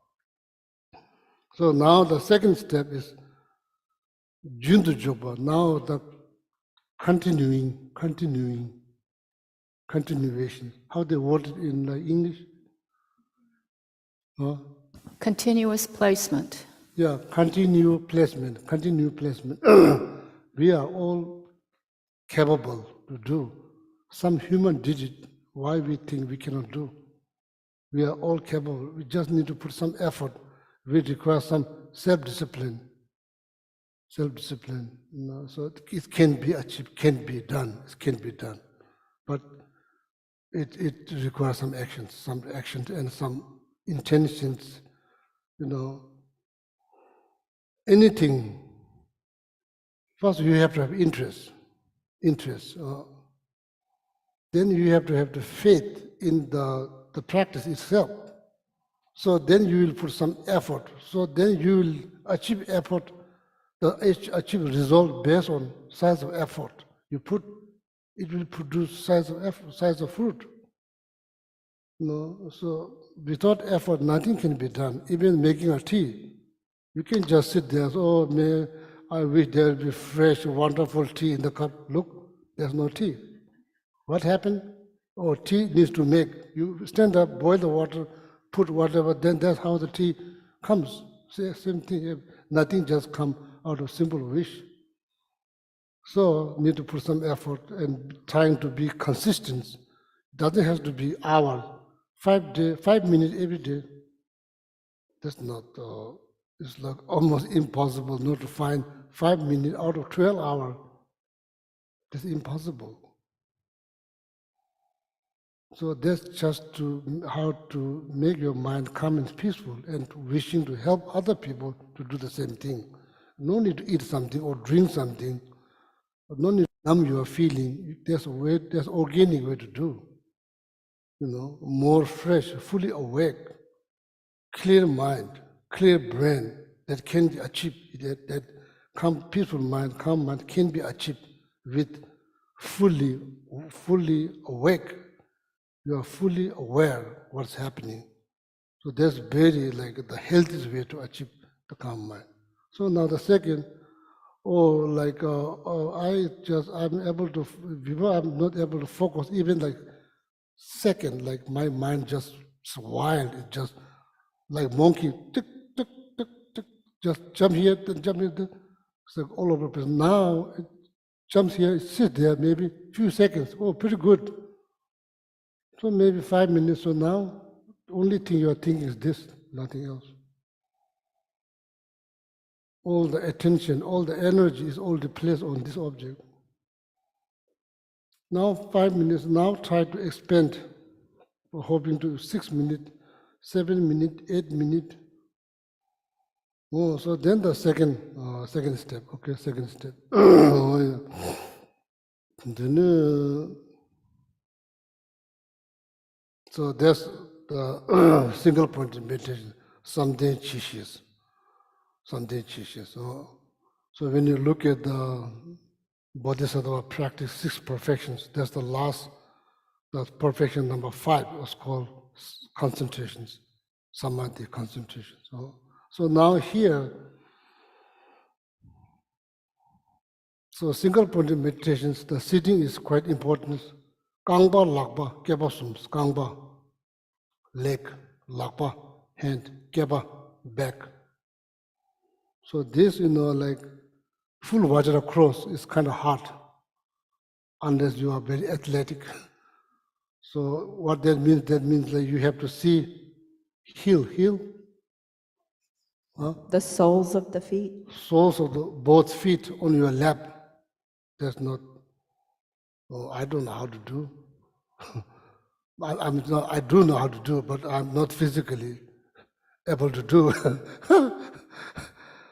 So now the second step is Jundu Jopa. Now the continuation. How they word it in English? Continuous placement. Yeah, continue placement. We are all capable to do. Some human did it. Why we think we cannot do? We are all capable. We just need to put some effort. We require some self-discipline. So it can be achieved, can be done. But it requires some actions and some intentions. Anything. First, you have to have interest. Then you have to have the faith in the practice itself. So then you will put some effort. So then you will achieve effort. achieve result based on size of effort. You put, it will produce size of effort, size of fruit. So without effort, nothing can be done. Even making a tea, you can just sit there. Oh, man, I wish there would be fresh, wonderful tea in the cup. Look, there's no tea. What happened? Oh, tea needs to make. You stand up, boil the water, put whatever. Then that's how the tea comes. Same thing. Nothing just come out of simple wish. So need to put some effort and trying to be consistent. Doesn't have to be hours, 5 minutes every day. That's not. It's like almost impossible not to find 5 minutes out of 12 hours. That's impossible. So that's just how to make your mind calm and peaceful, and wishing to help other people to do the same thing. No need to eat something or drink something. No need to numb your feeling. There's a way. There's organic way to do. More fresh, fully awake, clear mind, clear brain that can be achieved. That peaceful mind, calm mind can be achieved with fully awake. You are fully aware what's happening. So that's very the healthiest way to achieve the calm mind. So now the second, I'm able to, before I'm not able to focus even second, my mind just wild, it's just like monkey, tick, tick, tick, tick, just jump here, then jump here, it's like all over the place. Now it jumps here, it sits there maybe a few seconds, oh, pretty good. So maybe 5 minutes. So now, the only thing you are thinking is this, nothing else. All the attention, all the energy is all placed on this object. Now 5 minutes, now try to expand, hoping to 6 minutes, 7 minutes, 8 minutes. Oh, so then the second step, okay, second step. Oh, yeah. Then, so that's the single point of meditation, someday chishis. So when you look at the Bodhisattva practice 6 perfections, that's the last, the perfection number 5 was called concentrations, samadhi concentration. So now here, so single point of meditations, the sitting is quite important. Kangpa, lakpa, kepa sums, kangpa, leg, lakpa, hand, kepa, back. So this, full Vajra cross is kind of hard unless you are very athletic. So what that means that you have to see heel, The soles of the feet. soles of both feet on your lap. That's not, I don't know how to do. I do know how to do, but I'm not physically able to do.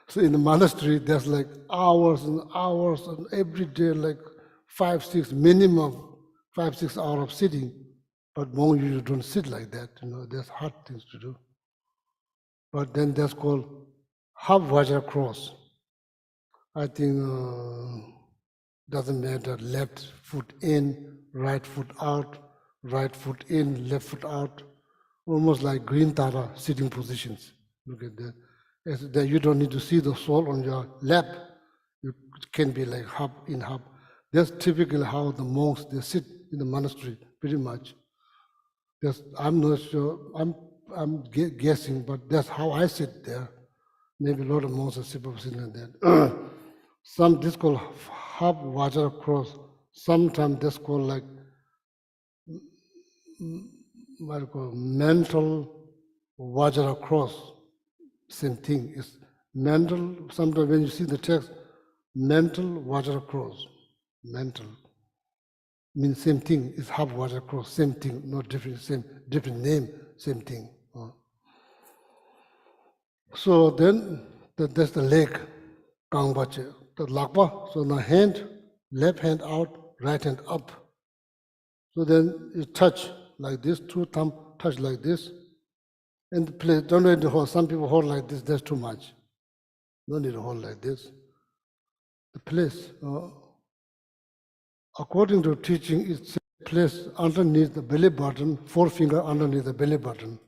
So in the monastery, there's hours and hours, and every day 5, 6 minimum, 5, 6 hours of sitting. But monks usually don't sit like that. There's hard things to do. But then that's called half Vajra cross. I think doesn't matter, left foot in, right foot out, right foot in, left foot out, almost like green Tara sitting positions. Look at that. That you don't need to see the sole on your lap. It can be like hub in hub. That's typically how the monks, they sit in the monastery, pretty much. I'm not sure, I'm guessing, but that's how I sit there. Maybe a lot of monks are sitting like that. Some, this called half Vajra cross. Sometimes that's called what I call mental Vajra cross. Same thing. It's mental. Sometimes when you see the text, mental Vajra cross. Mental means same thing. It's half Vajra cross. Same thing, not different. Same different name. Same thing. So then that's the leg, Kangbache. The lakpa. So the hand, left hand out, right hand up. So then you touch like this. 2 thumbs touch like this. And please don't need to hold. Some people hold like this, that's too much. No need to hold like this. the place, according to teaching, it's placed underneath the belly button, forefinger underneath the belly button.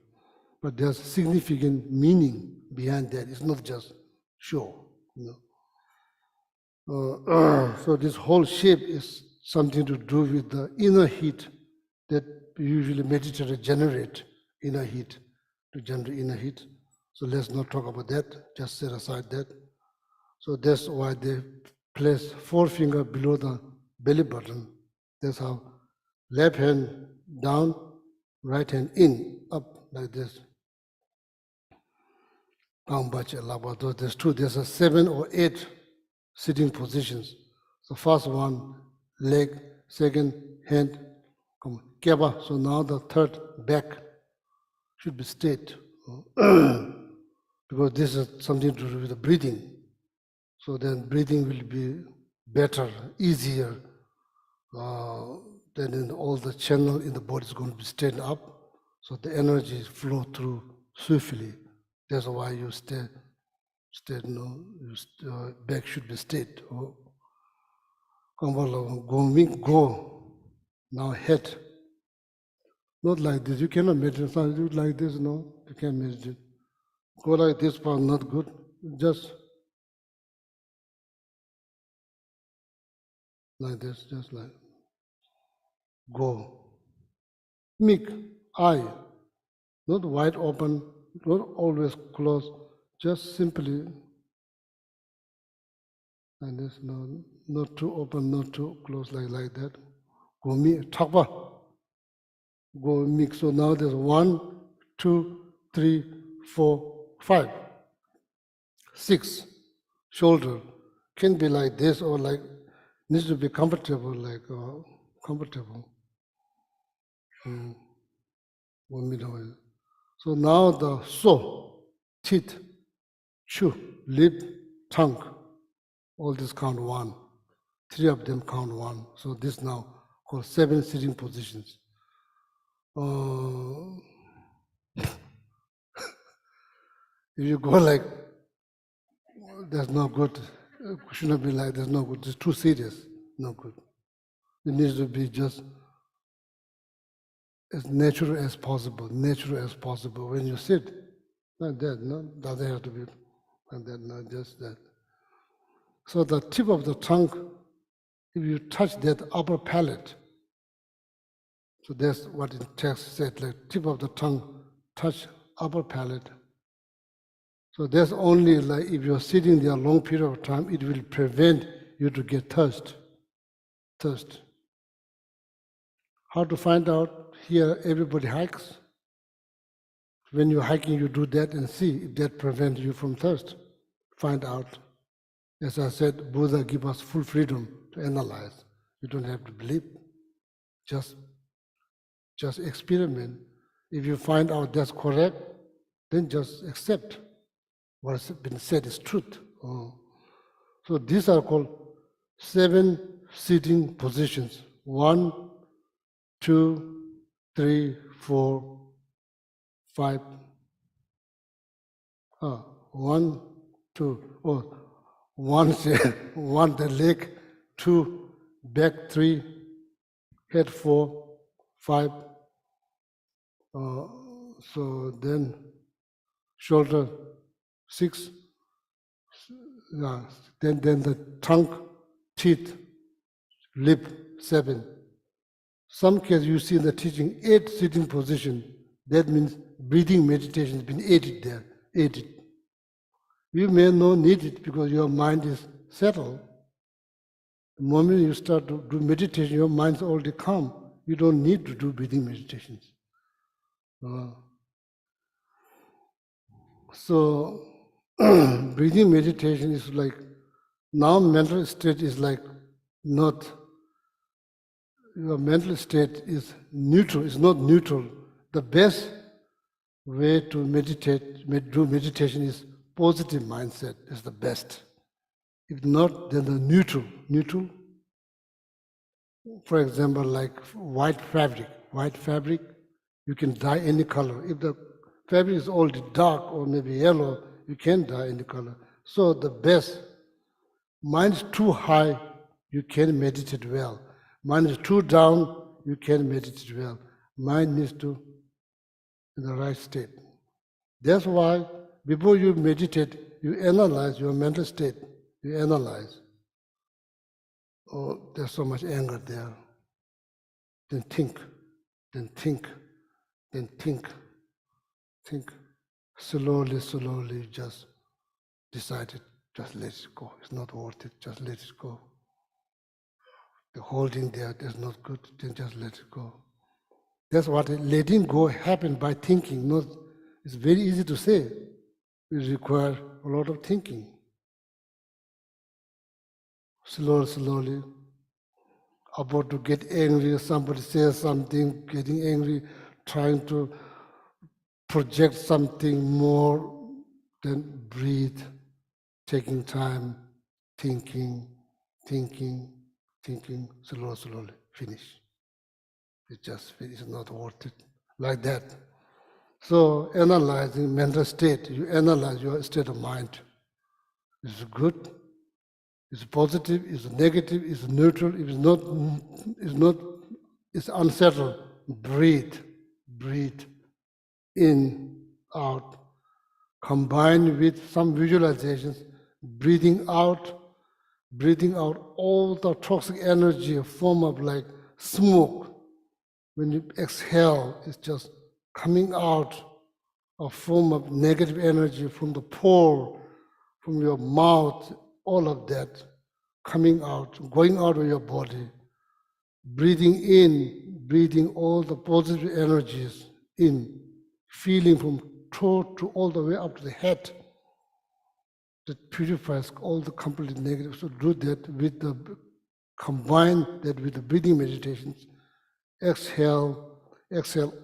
But there's significant meaning behind that. It's not just show. So this whole shape is something to do with the inner heat that usually meditators generate, inner heat, to generate inner heat. So let's not talk about that, just set aside that. So that's why they place forefinger below the belly button. That's how left hand down, right hand in, up like this. There's two, there's a 7 or 8 sitting positions. The first one, leg, second, hand, keba. So now the third, back, should be straight. Because this is something to do with the breathing. So then breathing will be better, easier. Then in all the channel in the body is going to be straightened up. So the energy flow through swiftly. That's why you back should be straight. Go. Now head. Not like this. You cannot meditate. Do like this, no. You can't meditate. Go like this part, not good. Just like this, just like. Go. Meek, eye. Not wide open, not always closed. Just simply like this, no, not too open, not too close, like that. Go meek, takpa. Go meek. So now there's 1, 2, 3, 4, 5, 6. Shoulder can be like this or like, needs to be comfortable, like comfortable. So now the so, teeth, chew, lip, tongue, all this count 1. 3 of them count 1. So this now called 7 sitting positions. If you go like, that's not good. It shouldn't be like, that's not good. It's too serious, no good. It needs to be just as natural as possible, When you sit, like that, no, doesn't have to be like that, not just that. So the tip of the tongue, if you touch that upper palate, so that's what the text said, like tip of the tongue, touch upper palate. So that's only like if you're sitting there a long period of time, it will prevent you to get thirst. How to find out? Here, everybody hikes. When you're hiking, you do that and see if that prevents you from thirst. Find out. As I said, Buddha gives us full freedom to analyze. You don't have to believe. Just experiment. If you find out that's correct, then just accept what's been said is truth. So these are called 7 sitting positions. 1, 2, 3, 4, 5. 1, 2. 1 the leg, 2 back, 3 head, 4, 5. So then shoulder, 6. Then the tongue, teeth, lip, 7. Some cases you see in the teaching 8 sitting position. That means breathing meditation has been added there. You may not need it because your mind is settled. The moment you start to do meditation, your mind's already calm. You don't need to do breathing meditations. So breathing meditation is like, now mental state is like not, your mental state is neutral, it's not neutral. The best way to do meditation is positive mindset is the best. If not, then the neutral. For example, like white fabric, you can dye any color. If the fabric is already dark or maybe yellow, you can't dye any color. So the best Mind is too high, you can't meditate well. Mind is too down, you can't meditate well. Mind needs to in the right state. That's why before you meditate, you analyze your mental state. You analyze. Oh, there's so much anger there. Then think, then think, then think. Think. Slowly, slowly, just decide it. Just let it go. It's not worth it. Just let it go. The holding there is not good. Then just let it go. That's what letting go happens by thinking. Not, it's very easy to say. It requires a lot of thinking. Slowly, slowly, about to get angry, somebody says something, getting angry, trying to project something more, then breathe, taking time, thinking, slowly, slowly, finish. It's not worth it. Like that. So analyzing mental state, you analyze your state of mind. Is it good? Is it positive? Is it negative? Is it neutral? If it's unsettled. Breathe. In, out. Combined with some visualizations, breathing out all the toxic energy, form of like smoke. When you exhale, it's just coming out a form of negative energy from the pore, from your mouth, all of that coming out, going out of your body, breathing in, breathing all the positive energies in, feeling from throat to all the way up to the head. That purifies all the completely negative. So do that with combine that with the breathing meditations. Exhale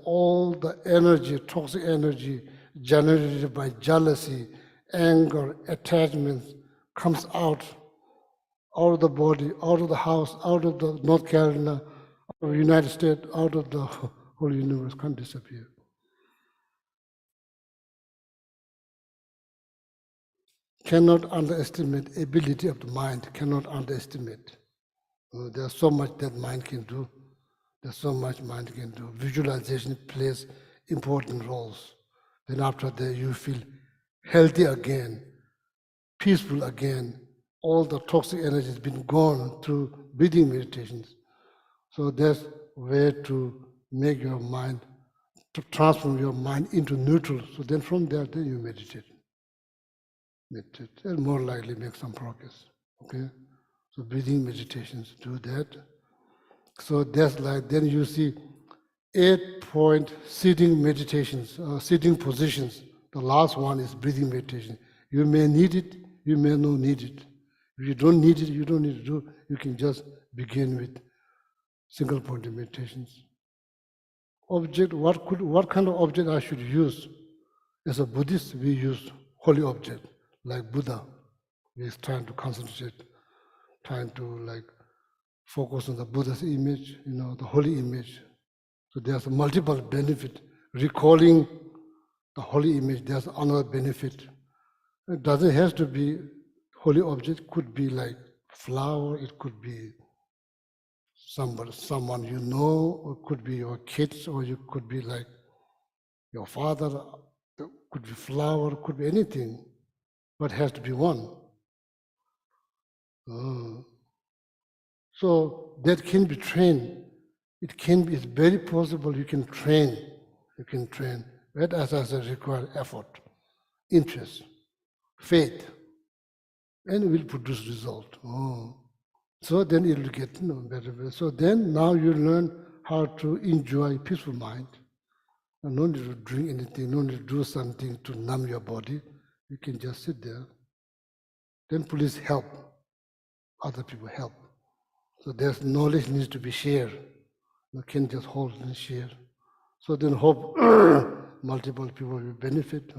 all the energy, toxic energy generated by jealousy, anger, attachments, comes out of the body, out of the house, out of the North Carolina, out of the United States, out of the whole universe, can't disappear. Cannot underestimate ability of the mind, cannot underestimate. There's so much that mind can do. There's so much mind can do. Visualization plays important roles. Then after that, you feel healthy again, peaceful again. All the toxic energy has been gone through breathing meditations. So that's where to make your mind, to transform your mind into neutral. So then from there, then you meditate. And more likely make some progress. Okay? So breathing meditations, do that. So that's like, then you see 8-point sitting meditations, sitting positions. The last one is breathing meditation. You may need it, you may not need it. If you don't need it, you don't need to do, you can just begin with single point meditations. Object, what kind of object I should use? As a Buddhist, we use holy object, like Buddha. We're trying to concentrate, trying to like focus on the Buddha's image, the holy image. So there's a multiple benefit. Recalling the holy image, there's another benefit. It doesn't have to be holy object, could be like flower, it could be someone you know, or it could be your kids, or you could be like your father, it could be flower, it could be anything, but it has to be one. So that can be trained. It's very possible you can train. But as I said, require effort, interest, faith, and it will produce result. So then it will get better. So then now you learn how to enjoy peaceful mind. And no need to drink anything, no need to do something to numb your body. You can just sit there. Then please help. Other people help. So there's knowledge needs to be shared. You can't just hold and share. So then hope multiple people will benefit.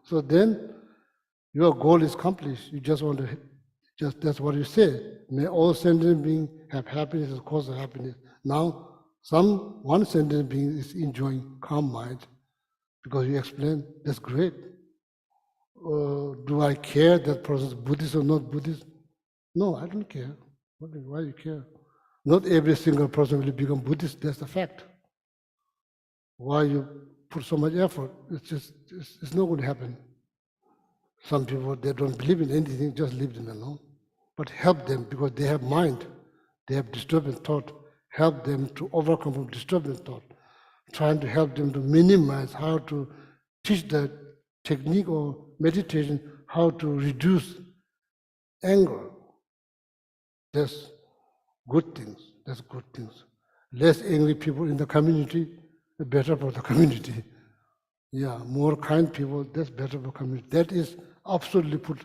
So then your goal is accomplished. You just want to, that's what you say. May all sentient beings have happiness as cause of happiness. Now, one sentient being is enjoying calm mind because you explain, that's great. Do I care that person is Buddhist or not Buddhist? No, I don't care. Why you care? Not every single person will become Buddhist, that's a fact. Why you put so much effort? It's not going to happen. Some people, they don't believe in anything, just leave them alone. But help them because they have mind, they have disturbing thought. Help them to overcome from disturbing thought. Trying to help them to minimize how to teach the technique or meditation, how to reduce anger. That's good things. That's good things. Less angry people in the community, better for the community. Yeah, more kind people, that's better for community. That is absolutely put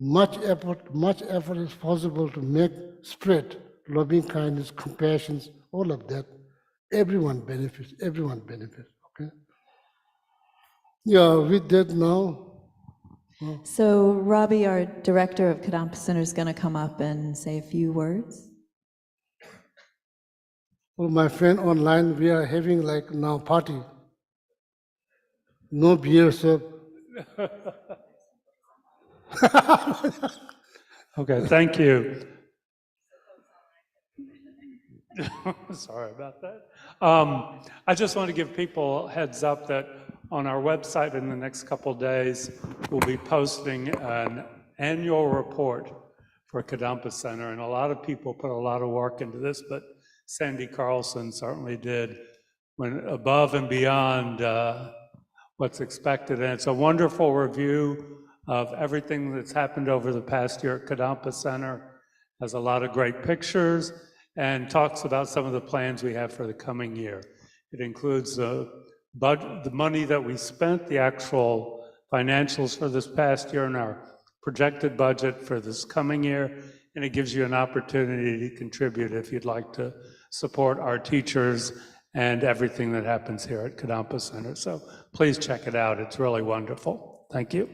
much effort is possible to make spread loving kindness, compassion, all of that. Everyone benefits, okay? Yeah, with that now, So Robbie, our director of Kadampa Center, is going to come up and say a few words. well, my friend online, we are having like now party. No beer served. Okay, thank you. Sorry about that. I just want to give people a heads up that on our website in the next couple of days, we'll be posting an annual report for Kadampa Center, and a lot of people put a lot of work into this, but Sandy Carlson certainly did, went above and beyond what's expected. And it's a wonderful review of everything that's happened over the past year at Kadampa Center. Has a lot of great pictures and talks about some of the plans we have for the coming year. It includes the money that we spent, the actual financials for this past year, and our projected budget for this coming year, and it gives you an opportunity to contribute if you'd like to support our teachers and everything that happens here at Kadampa Center. So please check it out. It's really wonderful. Thank you.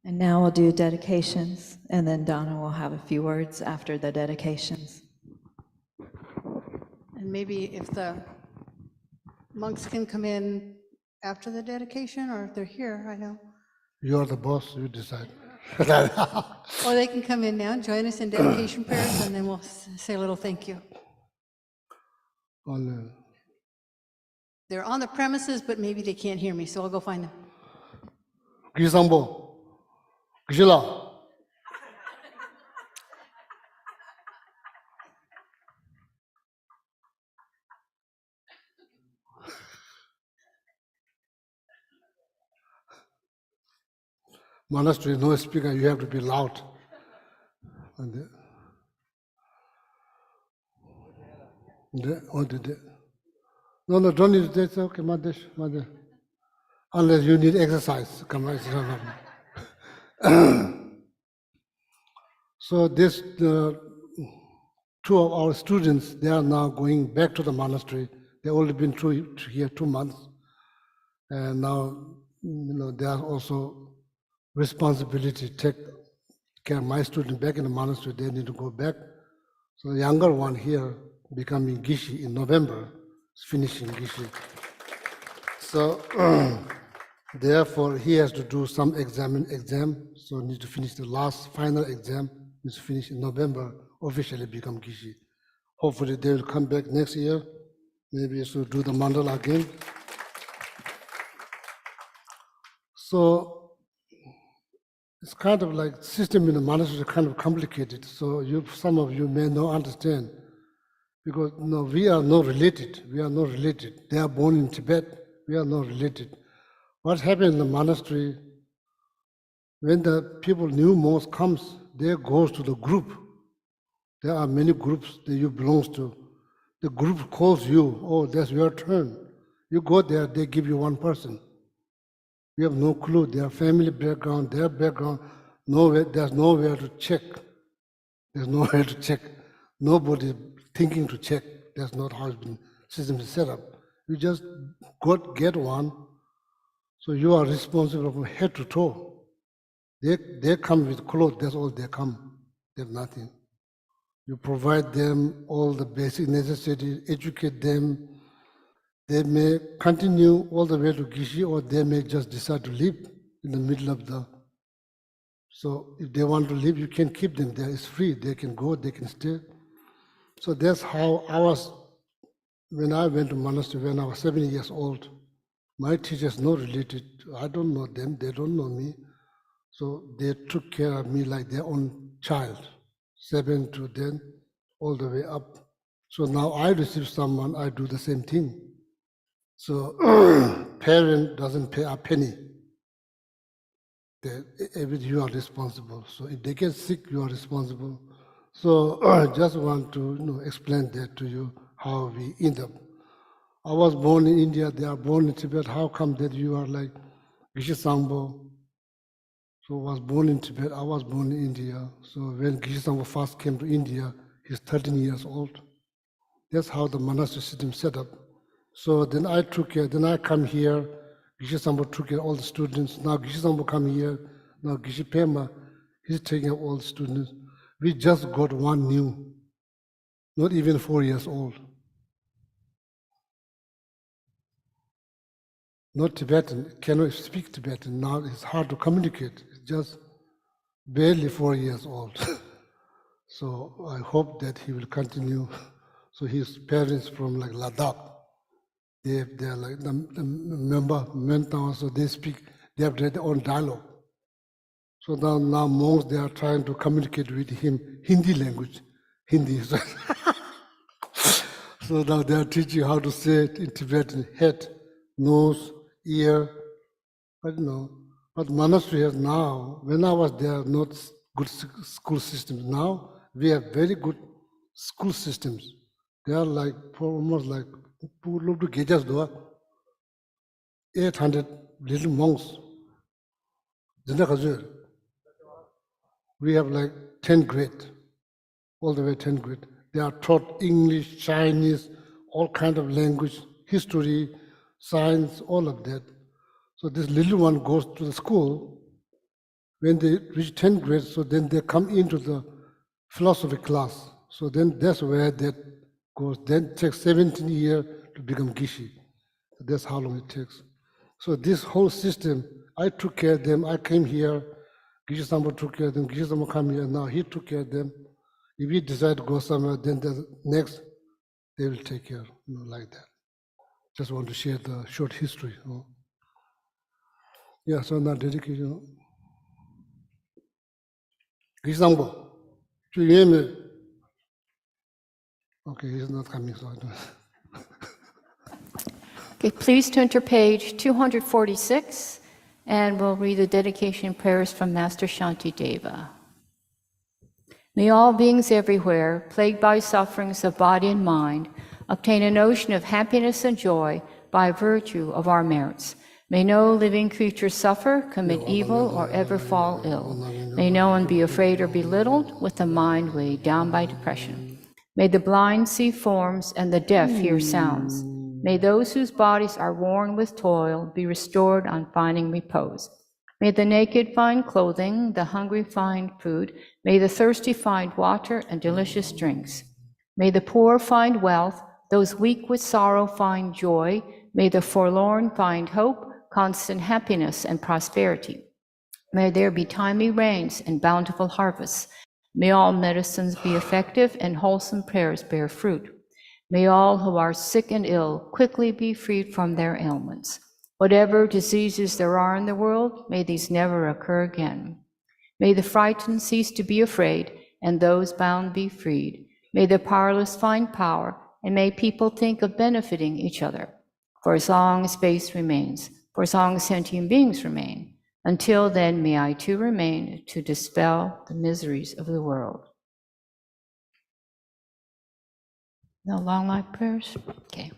And now we'll do dedications, and then Donna will have a few words after the dedications. And maybe if the monks can come in after the dedication, or if they're here, I know. You're the boss, you decide. Or they can come in now and join us in dedication prayers, and then we'll say a little thank you. They're on the premises, but maybe they can't hear me, so I'll go find them. Gisambo, Gishila. Monastery, no speaker, you have to be loud. No, don't need that. Okay, Madesh. Unless you need exercise. Come on. So this, two of our students, they are now going back to the monastery. They've only been here 2 months. And now, they are also responsibility to take care of my student back in the monastery. They need to go back. So the younger one here becoming Gishi in November, is finishing Gishi. So therefore he has to do some exam, so need to finish the last final exam, needs to finish in November, officially become Gishi. Hopefully they will come back next year, maybe to do the mandala again. So it's kind of like system in the monastery is kind of complicated. So some of you may not understand, because we are not related. We are not related. They are born in Tibet. We are not related. What happens in the monastery, when the new monks comes, they goes to the group. There are many groups that you belong to. The group calls you, oh, that's your turn. You go there, they give you one person. You have no clue, their family background, their background, there's nowhere to check. There's nowhere to check. Nobody thinking to check. That's not how the system is set up. You just get one, so you are responsible from head to toe. They come with clothes, that's all they come. They have nothing. You provide them all the basic necessities, educate them. They may continue all the way to Gishi, or they may just decide to live in the middle of the So if they want to live, you can keep them there. It's free. They can go, they can stay. So that's how I was, when I went to monastery when I was 7 years old. My teachers not related. I don't know them. They don't know me. So they took care of me like their own child, 7 to 10, all the way up. So now I receive someone, I do the same thing. So parent doesn't pay a penny. You are responsible. So if they get sick, you are responsible. So I just want to explain that to you, how we end up. I was born in India, they are born in Tibet. How come that you are like Geshe Sangpo? So I was born in Tibet, I was born in India. So when Geshe Sangpo first came to India, he's 13 years old. That's how the monastery system set up. So then I took care, then I come here, Geshe Sangpo took care of all the students. Now Geshe Sangpo come here, now Geshe Pema, he's taking care of all the students. We just got one new, not even 4 years old. Not Tibetan, cannot speak Tibetan. Now it's hard to communicate. It's just barely 4 years old. So I hope that he will continue. So his parents from like Ladakh, they're like the member, mentor, so they speak, they have their own dialogue. So now monks, they are trying to communicate with him Hindi language, Hindi. So now they are teaching how to say it in Tibetan, head, nose, ear, I don't know. But monastery has now, when I was there, not good school systems. Now we have very good school systems. They are like almost like 800 little monks. We have like 10th grade, all the way 10th grade. They are taught English, Chinese, all kind of language, history, science, all of that. So this little one goes to the school. When they reach 10th grade, so then they come into the philosophy class. So then that's where that goes. Then it takes 17 years to become Gishi. That's how long it takes. So this whole system, I took care of them. I came here, Gishi Sangpo took care of them, Gishi Sangpo come here, now he took care of them. If we decide to go somewhere, then the next, they will take care, like that. Just want to share the short history. Yeah, so now dedication. Gishi Sangpo, okay, he's not coming, so I don't. Okay, please turn to page 246, and we'll read the dedication prayers from Master Shantideva. May all beings everywhere, plagued by sufferings of body and mind, obtain an ocean of happiness and joy by virtue of our merits. May no living creature suffer, commit evil, or ever fall ill. May no one be afraid or belittled, with the mind weighed down by depression. May the blind see forms and the deaf hear sounds. May those whose bodies are worn with toil be restored on finding repose. May the naked find clothing, the hungry find food. May the thirsty find water and delicious drinks. May the poor find wealth, those weak with sorrow find joy. May the forlorn find hope, constant happiness and prosperity. May there be timely rains and bountiful harvests. May all medicines be effective and wholesome prayers bear fruit. May all who are sick and ill quickly be freed from their ailments. Whatever diseases there are in the world, may these never occur again. May the frightened cease to be afraid, and those bound be freed. May the powerless find power, and may people think of benefiting each other. For as long as space remains, for as long as sentient beings remain, until then may I too remain to dispel the miseries of the world. No long life prayers? Okay.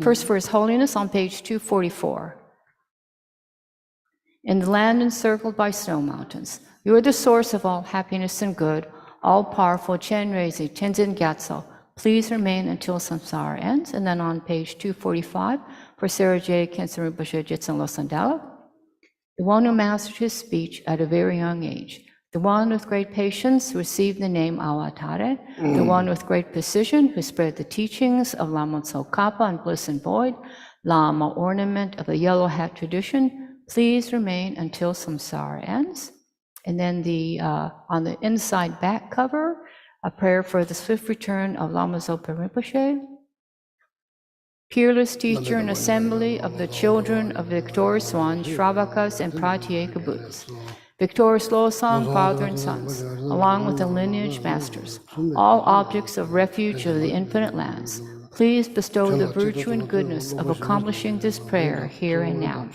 First for His Holiness on page 244. In the land encircled by snow mountains, you are the source of all happiness and good, all-powerful Chenrezig Tenzin Gyatso. Please remain until samsara ends. And then on page 245, for Sarah J. Khensen Rinpoche Jitsen Losandala, the one who mastered his speech at a very young age, the one with great patience received the name Awatare, the one with great precision who spread the teachings of Lama Tsongkhapa and Bliss and Void, Lama ornament of the yellow hat tradition, please remain until samsara ends. And then on the inside back cover, a prayer for the swift return of Lama Zopa Rinpoche. Peerless teacher and assembly of the children of victorious ones, Shravakas and Pratyeka Buddhas. Victorious Losang, father and sons, along with the lineage masters, all objects of refuge of the infinite lands, please bestow the virtue and goodness of accomplishing this prayer here and now.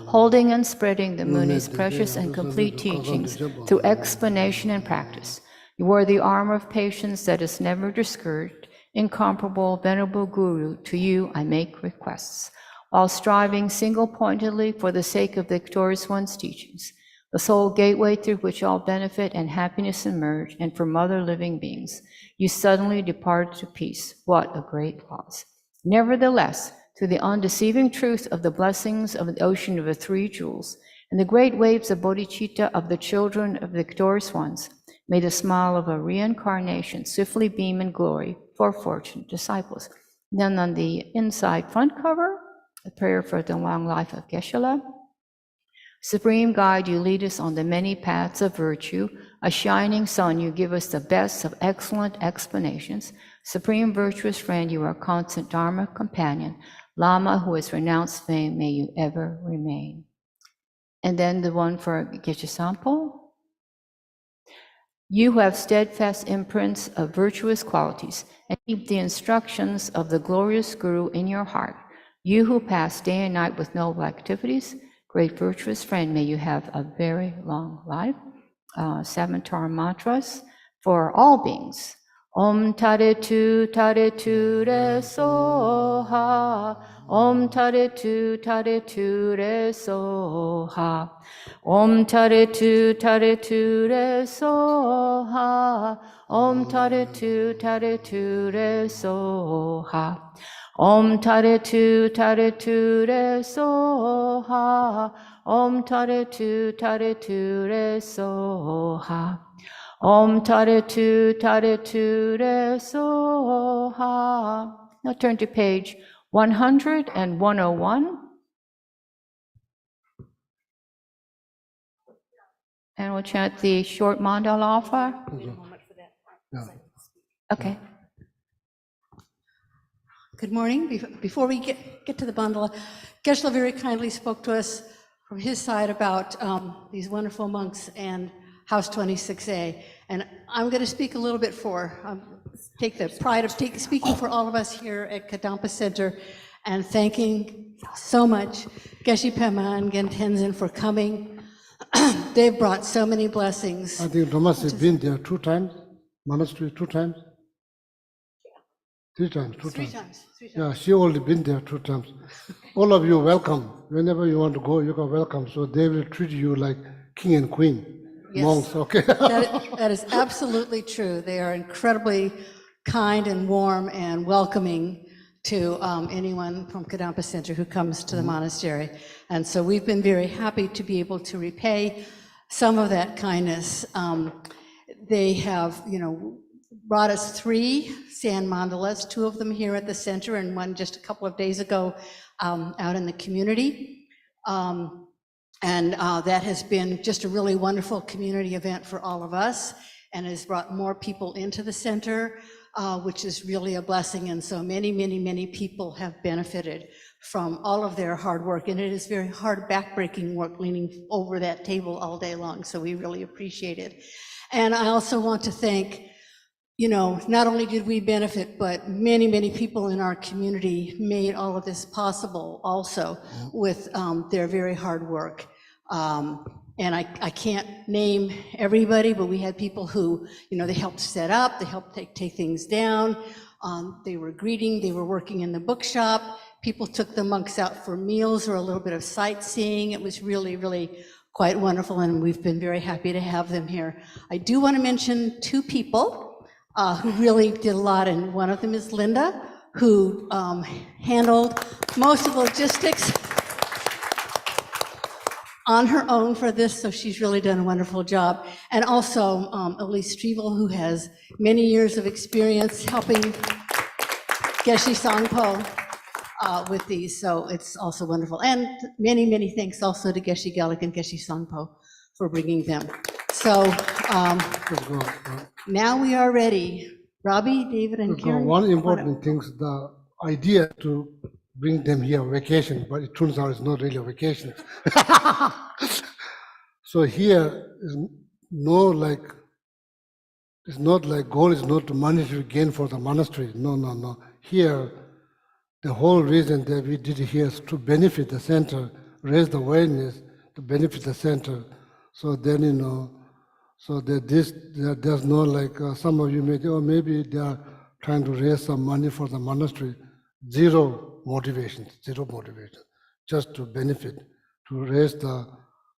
Holding and spreading the Muni's precious and complete teachings through explanation and practice, you are the armor of patience that is never discouraged. Incomparable, venerable Guru, to you I make requests, while striving single-pointedly for the sake of victorious one's teachings, the sole gateway through which all benefit and happiness emerge, and from other living beings. You suddenly departed to peace. What a great loss. Nevertheless, through the undeceiving truth of the blessings of the ocean of the three jewels, and the great waves of bodhicitta of the children of victorious ones, may the smile of a reincarnation swiftly beam in glory for fortunate disciples. Then on the inside front cover, a prayer for the long life of Geshe-la. Supreme Guide, you lead us on the many paths of virtue. A shining sun, you give us the best of excellent explanations. Supreme virtuous friend, you are constant Dharma companion. Lama, who has renounced fame, may you ever remain. And then the one for Geshe Sampo. You who have steadfast imprints of virtuous qualities and keep the instructions of the glorious Guru in your heart. You who pass day and night with noble activities, great virtuous friend, may you have a very long life. 7 Tara mantras for all beings. Om Tare-tu Re Soha. Om Tare-tu Re Soha. Om Tare-tu Re Soha. Om Tare-tu Re Soha. Om Tare-tu Re Soha. Om Tare-tu Re Soha. Om Tare-tu Re Soha. Now turn to page 100 and 101. And we'll chant the short mandala alpha. Okay. Good morning. Before we get to the mandala, Geshe-la very kindly spoke to us from his side about these wonderful monks and House 26A. And I'm going to speak a little bit take the pride of speaking for all of us here at Kadampa Center and thanking so much Geshe Pema and Gen Tenzin for coming. They've brought so many blessings. I think Thomas has been there 2 times, monastery 2 times. 3 times, 2 times. Yeah, she already been there 2 times. All of you welcome. Whenever you want to go, you can welcome. So they will treat you like king and queen. Yes. Monks, okay? That is absolutely true. They are incredibly kind and warm and welcoming to anyone from Kadampa Center who comes to the monastery. And so we've been very happy to be able to repay some of that kindness. They have, brought us 3 sand mandalas, 2 of them here at the center and 1 just a couple of days ago out in the community. And that has been just a really wonderful community event for all of us and has brought more people into the center, which is really a blessing. And so many, many, many people have benefited from all of their hard work. And it is very hard, backbreaking work leaning over that table all day long. So we really appreciate it. And I also want to thank, not only did we benefit, but many, many people in our community made all of this possible also with their very hard work. And I can't name everybody, but we had people who, they helped set up, they helped take things down. They were greeting, they were working in the bookshop. People took the monks out for meals or a little bit of sightseeing. It was really, really quite wonderful, and we've been very happy to have them here. I do want to mention 2 people who really did a lot, and one of them is Linda, who handled most of the logistics on her own for this, so she's really done a wonderful job. And also Elise Strevel, who has many years of experience helping Geshe Sangpo with these, so it's also wonderful. And many, many thanks also to Geshe Gelik and Geshe Sangpo for bringing them. So Let's go. now we are ready. Robbie, David, and Let's go. Karen. One important thing is the idea to bring them here vacation, but it turns out it's not really a vacation. So here is no like, it's not like goal is not monetary gain for the monastery. No, no, no. Here, the whole reason that we did it here is to benefit the center, raise the awareness, to benefit the center. So then, so that there's no like, some of you may think, oh, maybe they are trying to raise some money for the monastery. Zero motivation, just to benefit, to raise the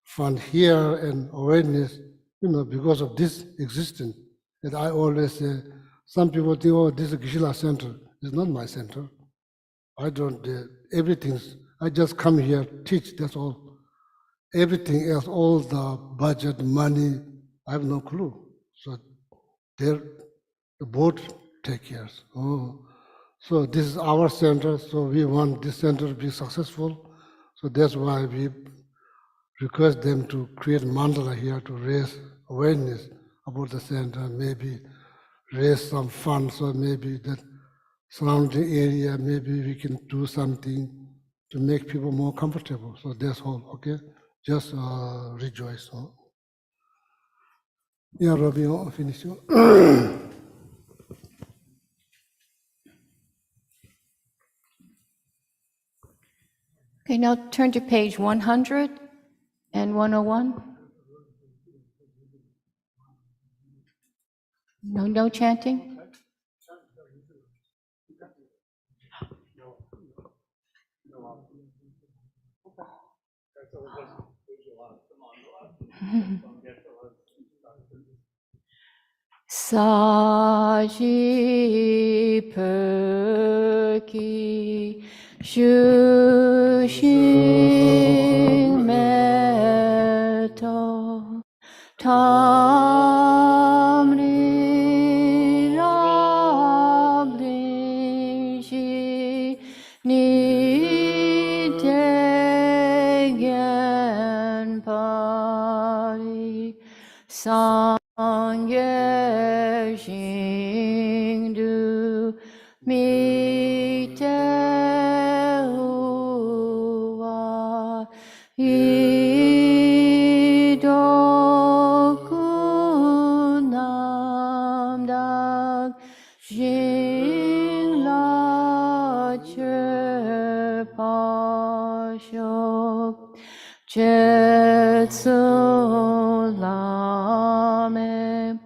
fund here and awareness, because of this existence. That I always say, some people think, oh, this is Gishila Center. It's not my center. I don't, everything's, I just come here, teach, that's all. Everything else, all the budget, money, I have no clue. So the board take care. Oh. So this is our center, so we want this center to be successful. So that's why we request them to create mandala here to raise awareness about the center, maybe raise some funds, or maybe that surrounding area, maybe we can do something to make people more comfortable. So that's all, okay? Just rejoice. Huh? Yeah, Robbie, finish. Okay, now turn to page 100 and 101. No chanting? Saji perki shushing meto tamri rablishi ni tegen pari Sangye Shingdu Mi Te Uwa Idoku Nam Dak Jing La Che Pa Shok Jetsu Lame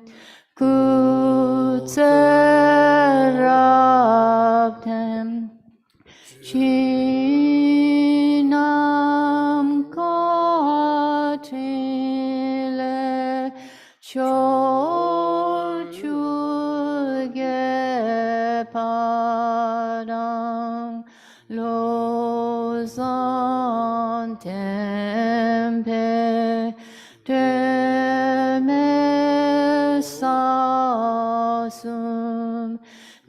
Kutseraptem Shinam Kotile Chochuge Padang Lozan Tempe Deme Sasum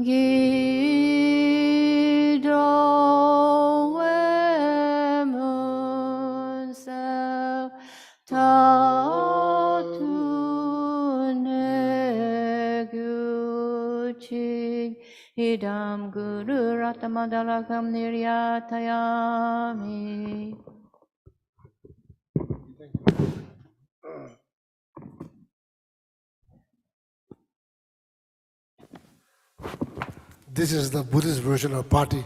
Gidro Emun Sel Tatu Neguchig Idam Guru Ratamadalakam Niryatayami. This is the Buddhist version of party.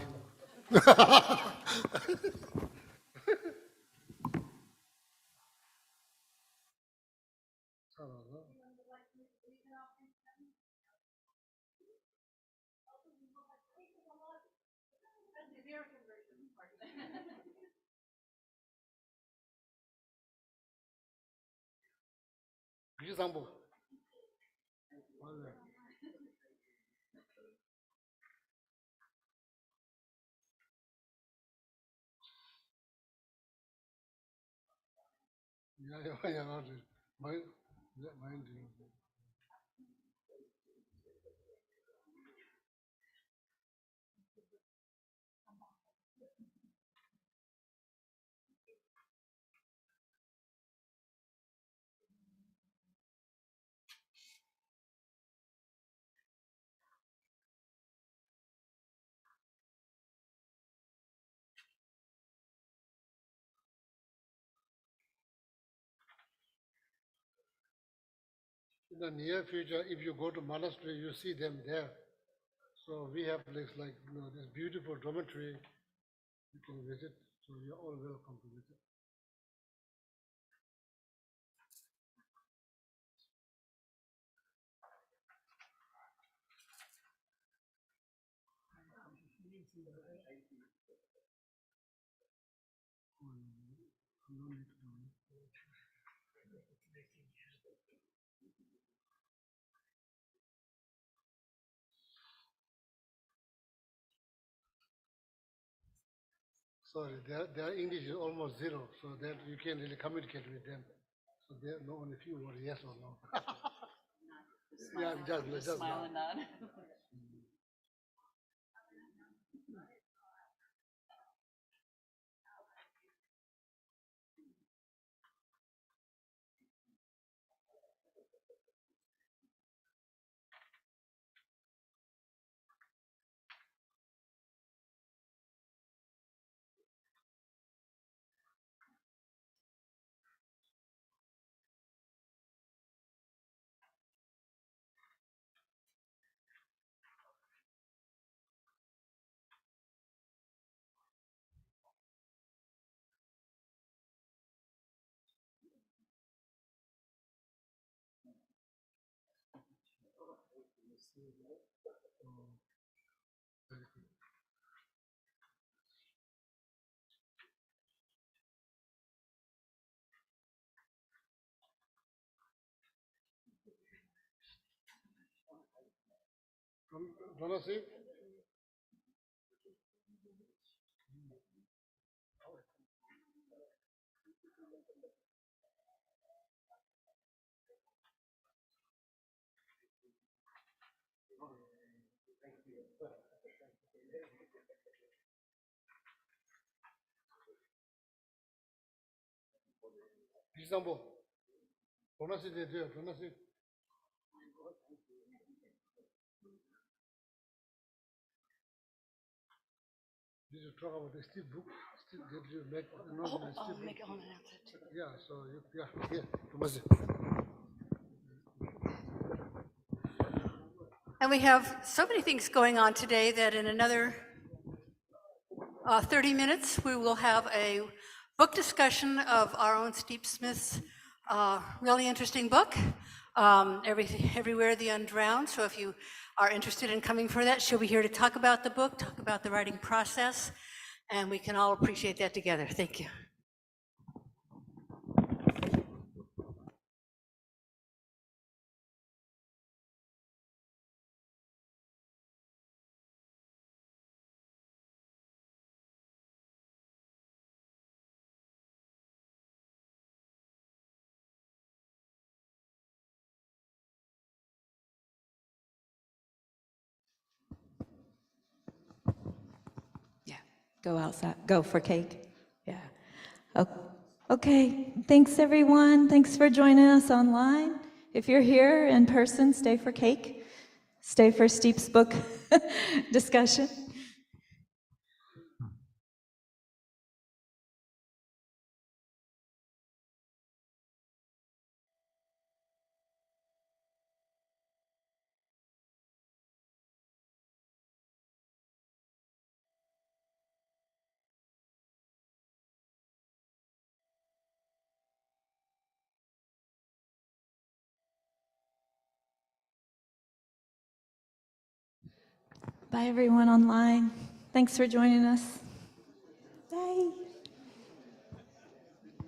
In the near future, if you go to monastery, you see them there. So we have place like this beautiful dormitory you can visit. So you're all welcome to visit. Sorry, their English is almost zero, so that you can't really communicate with them. So they know only few words, yes or no. Yeah, just smile and nod. Wanna see? Example. Wanna see the deer? Wanna see? Did you talk about the steel book? Steel, did you make announcement? I'll make it on announcement. Yeah, so you, yeah, here, wanna see? And we have so many things going on today that in another 30 minutes, we will have a book discussion of our own Steve Smith's really interesting book, Everywhere the Undrowned. So if you are interested in coming for that, she'll be here to talk about the book, talk about the writing process, and we can all appreciate that together. Thank you. Yeah, go outside, go for cake. Yeah. Okay, thanks everyone. Thanks for joining us online. If you're here in person, stay for cake. Stay for Steep's book discussion. Bye everyone online. Thanks for joining us.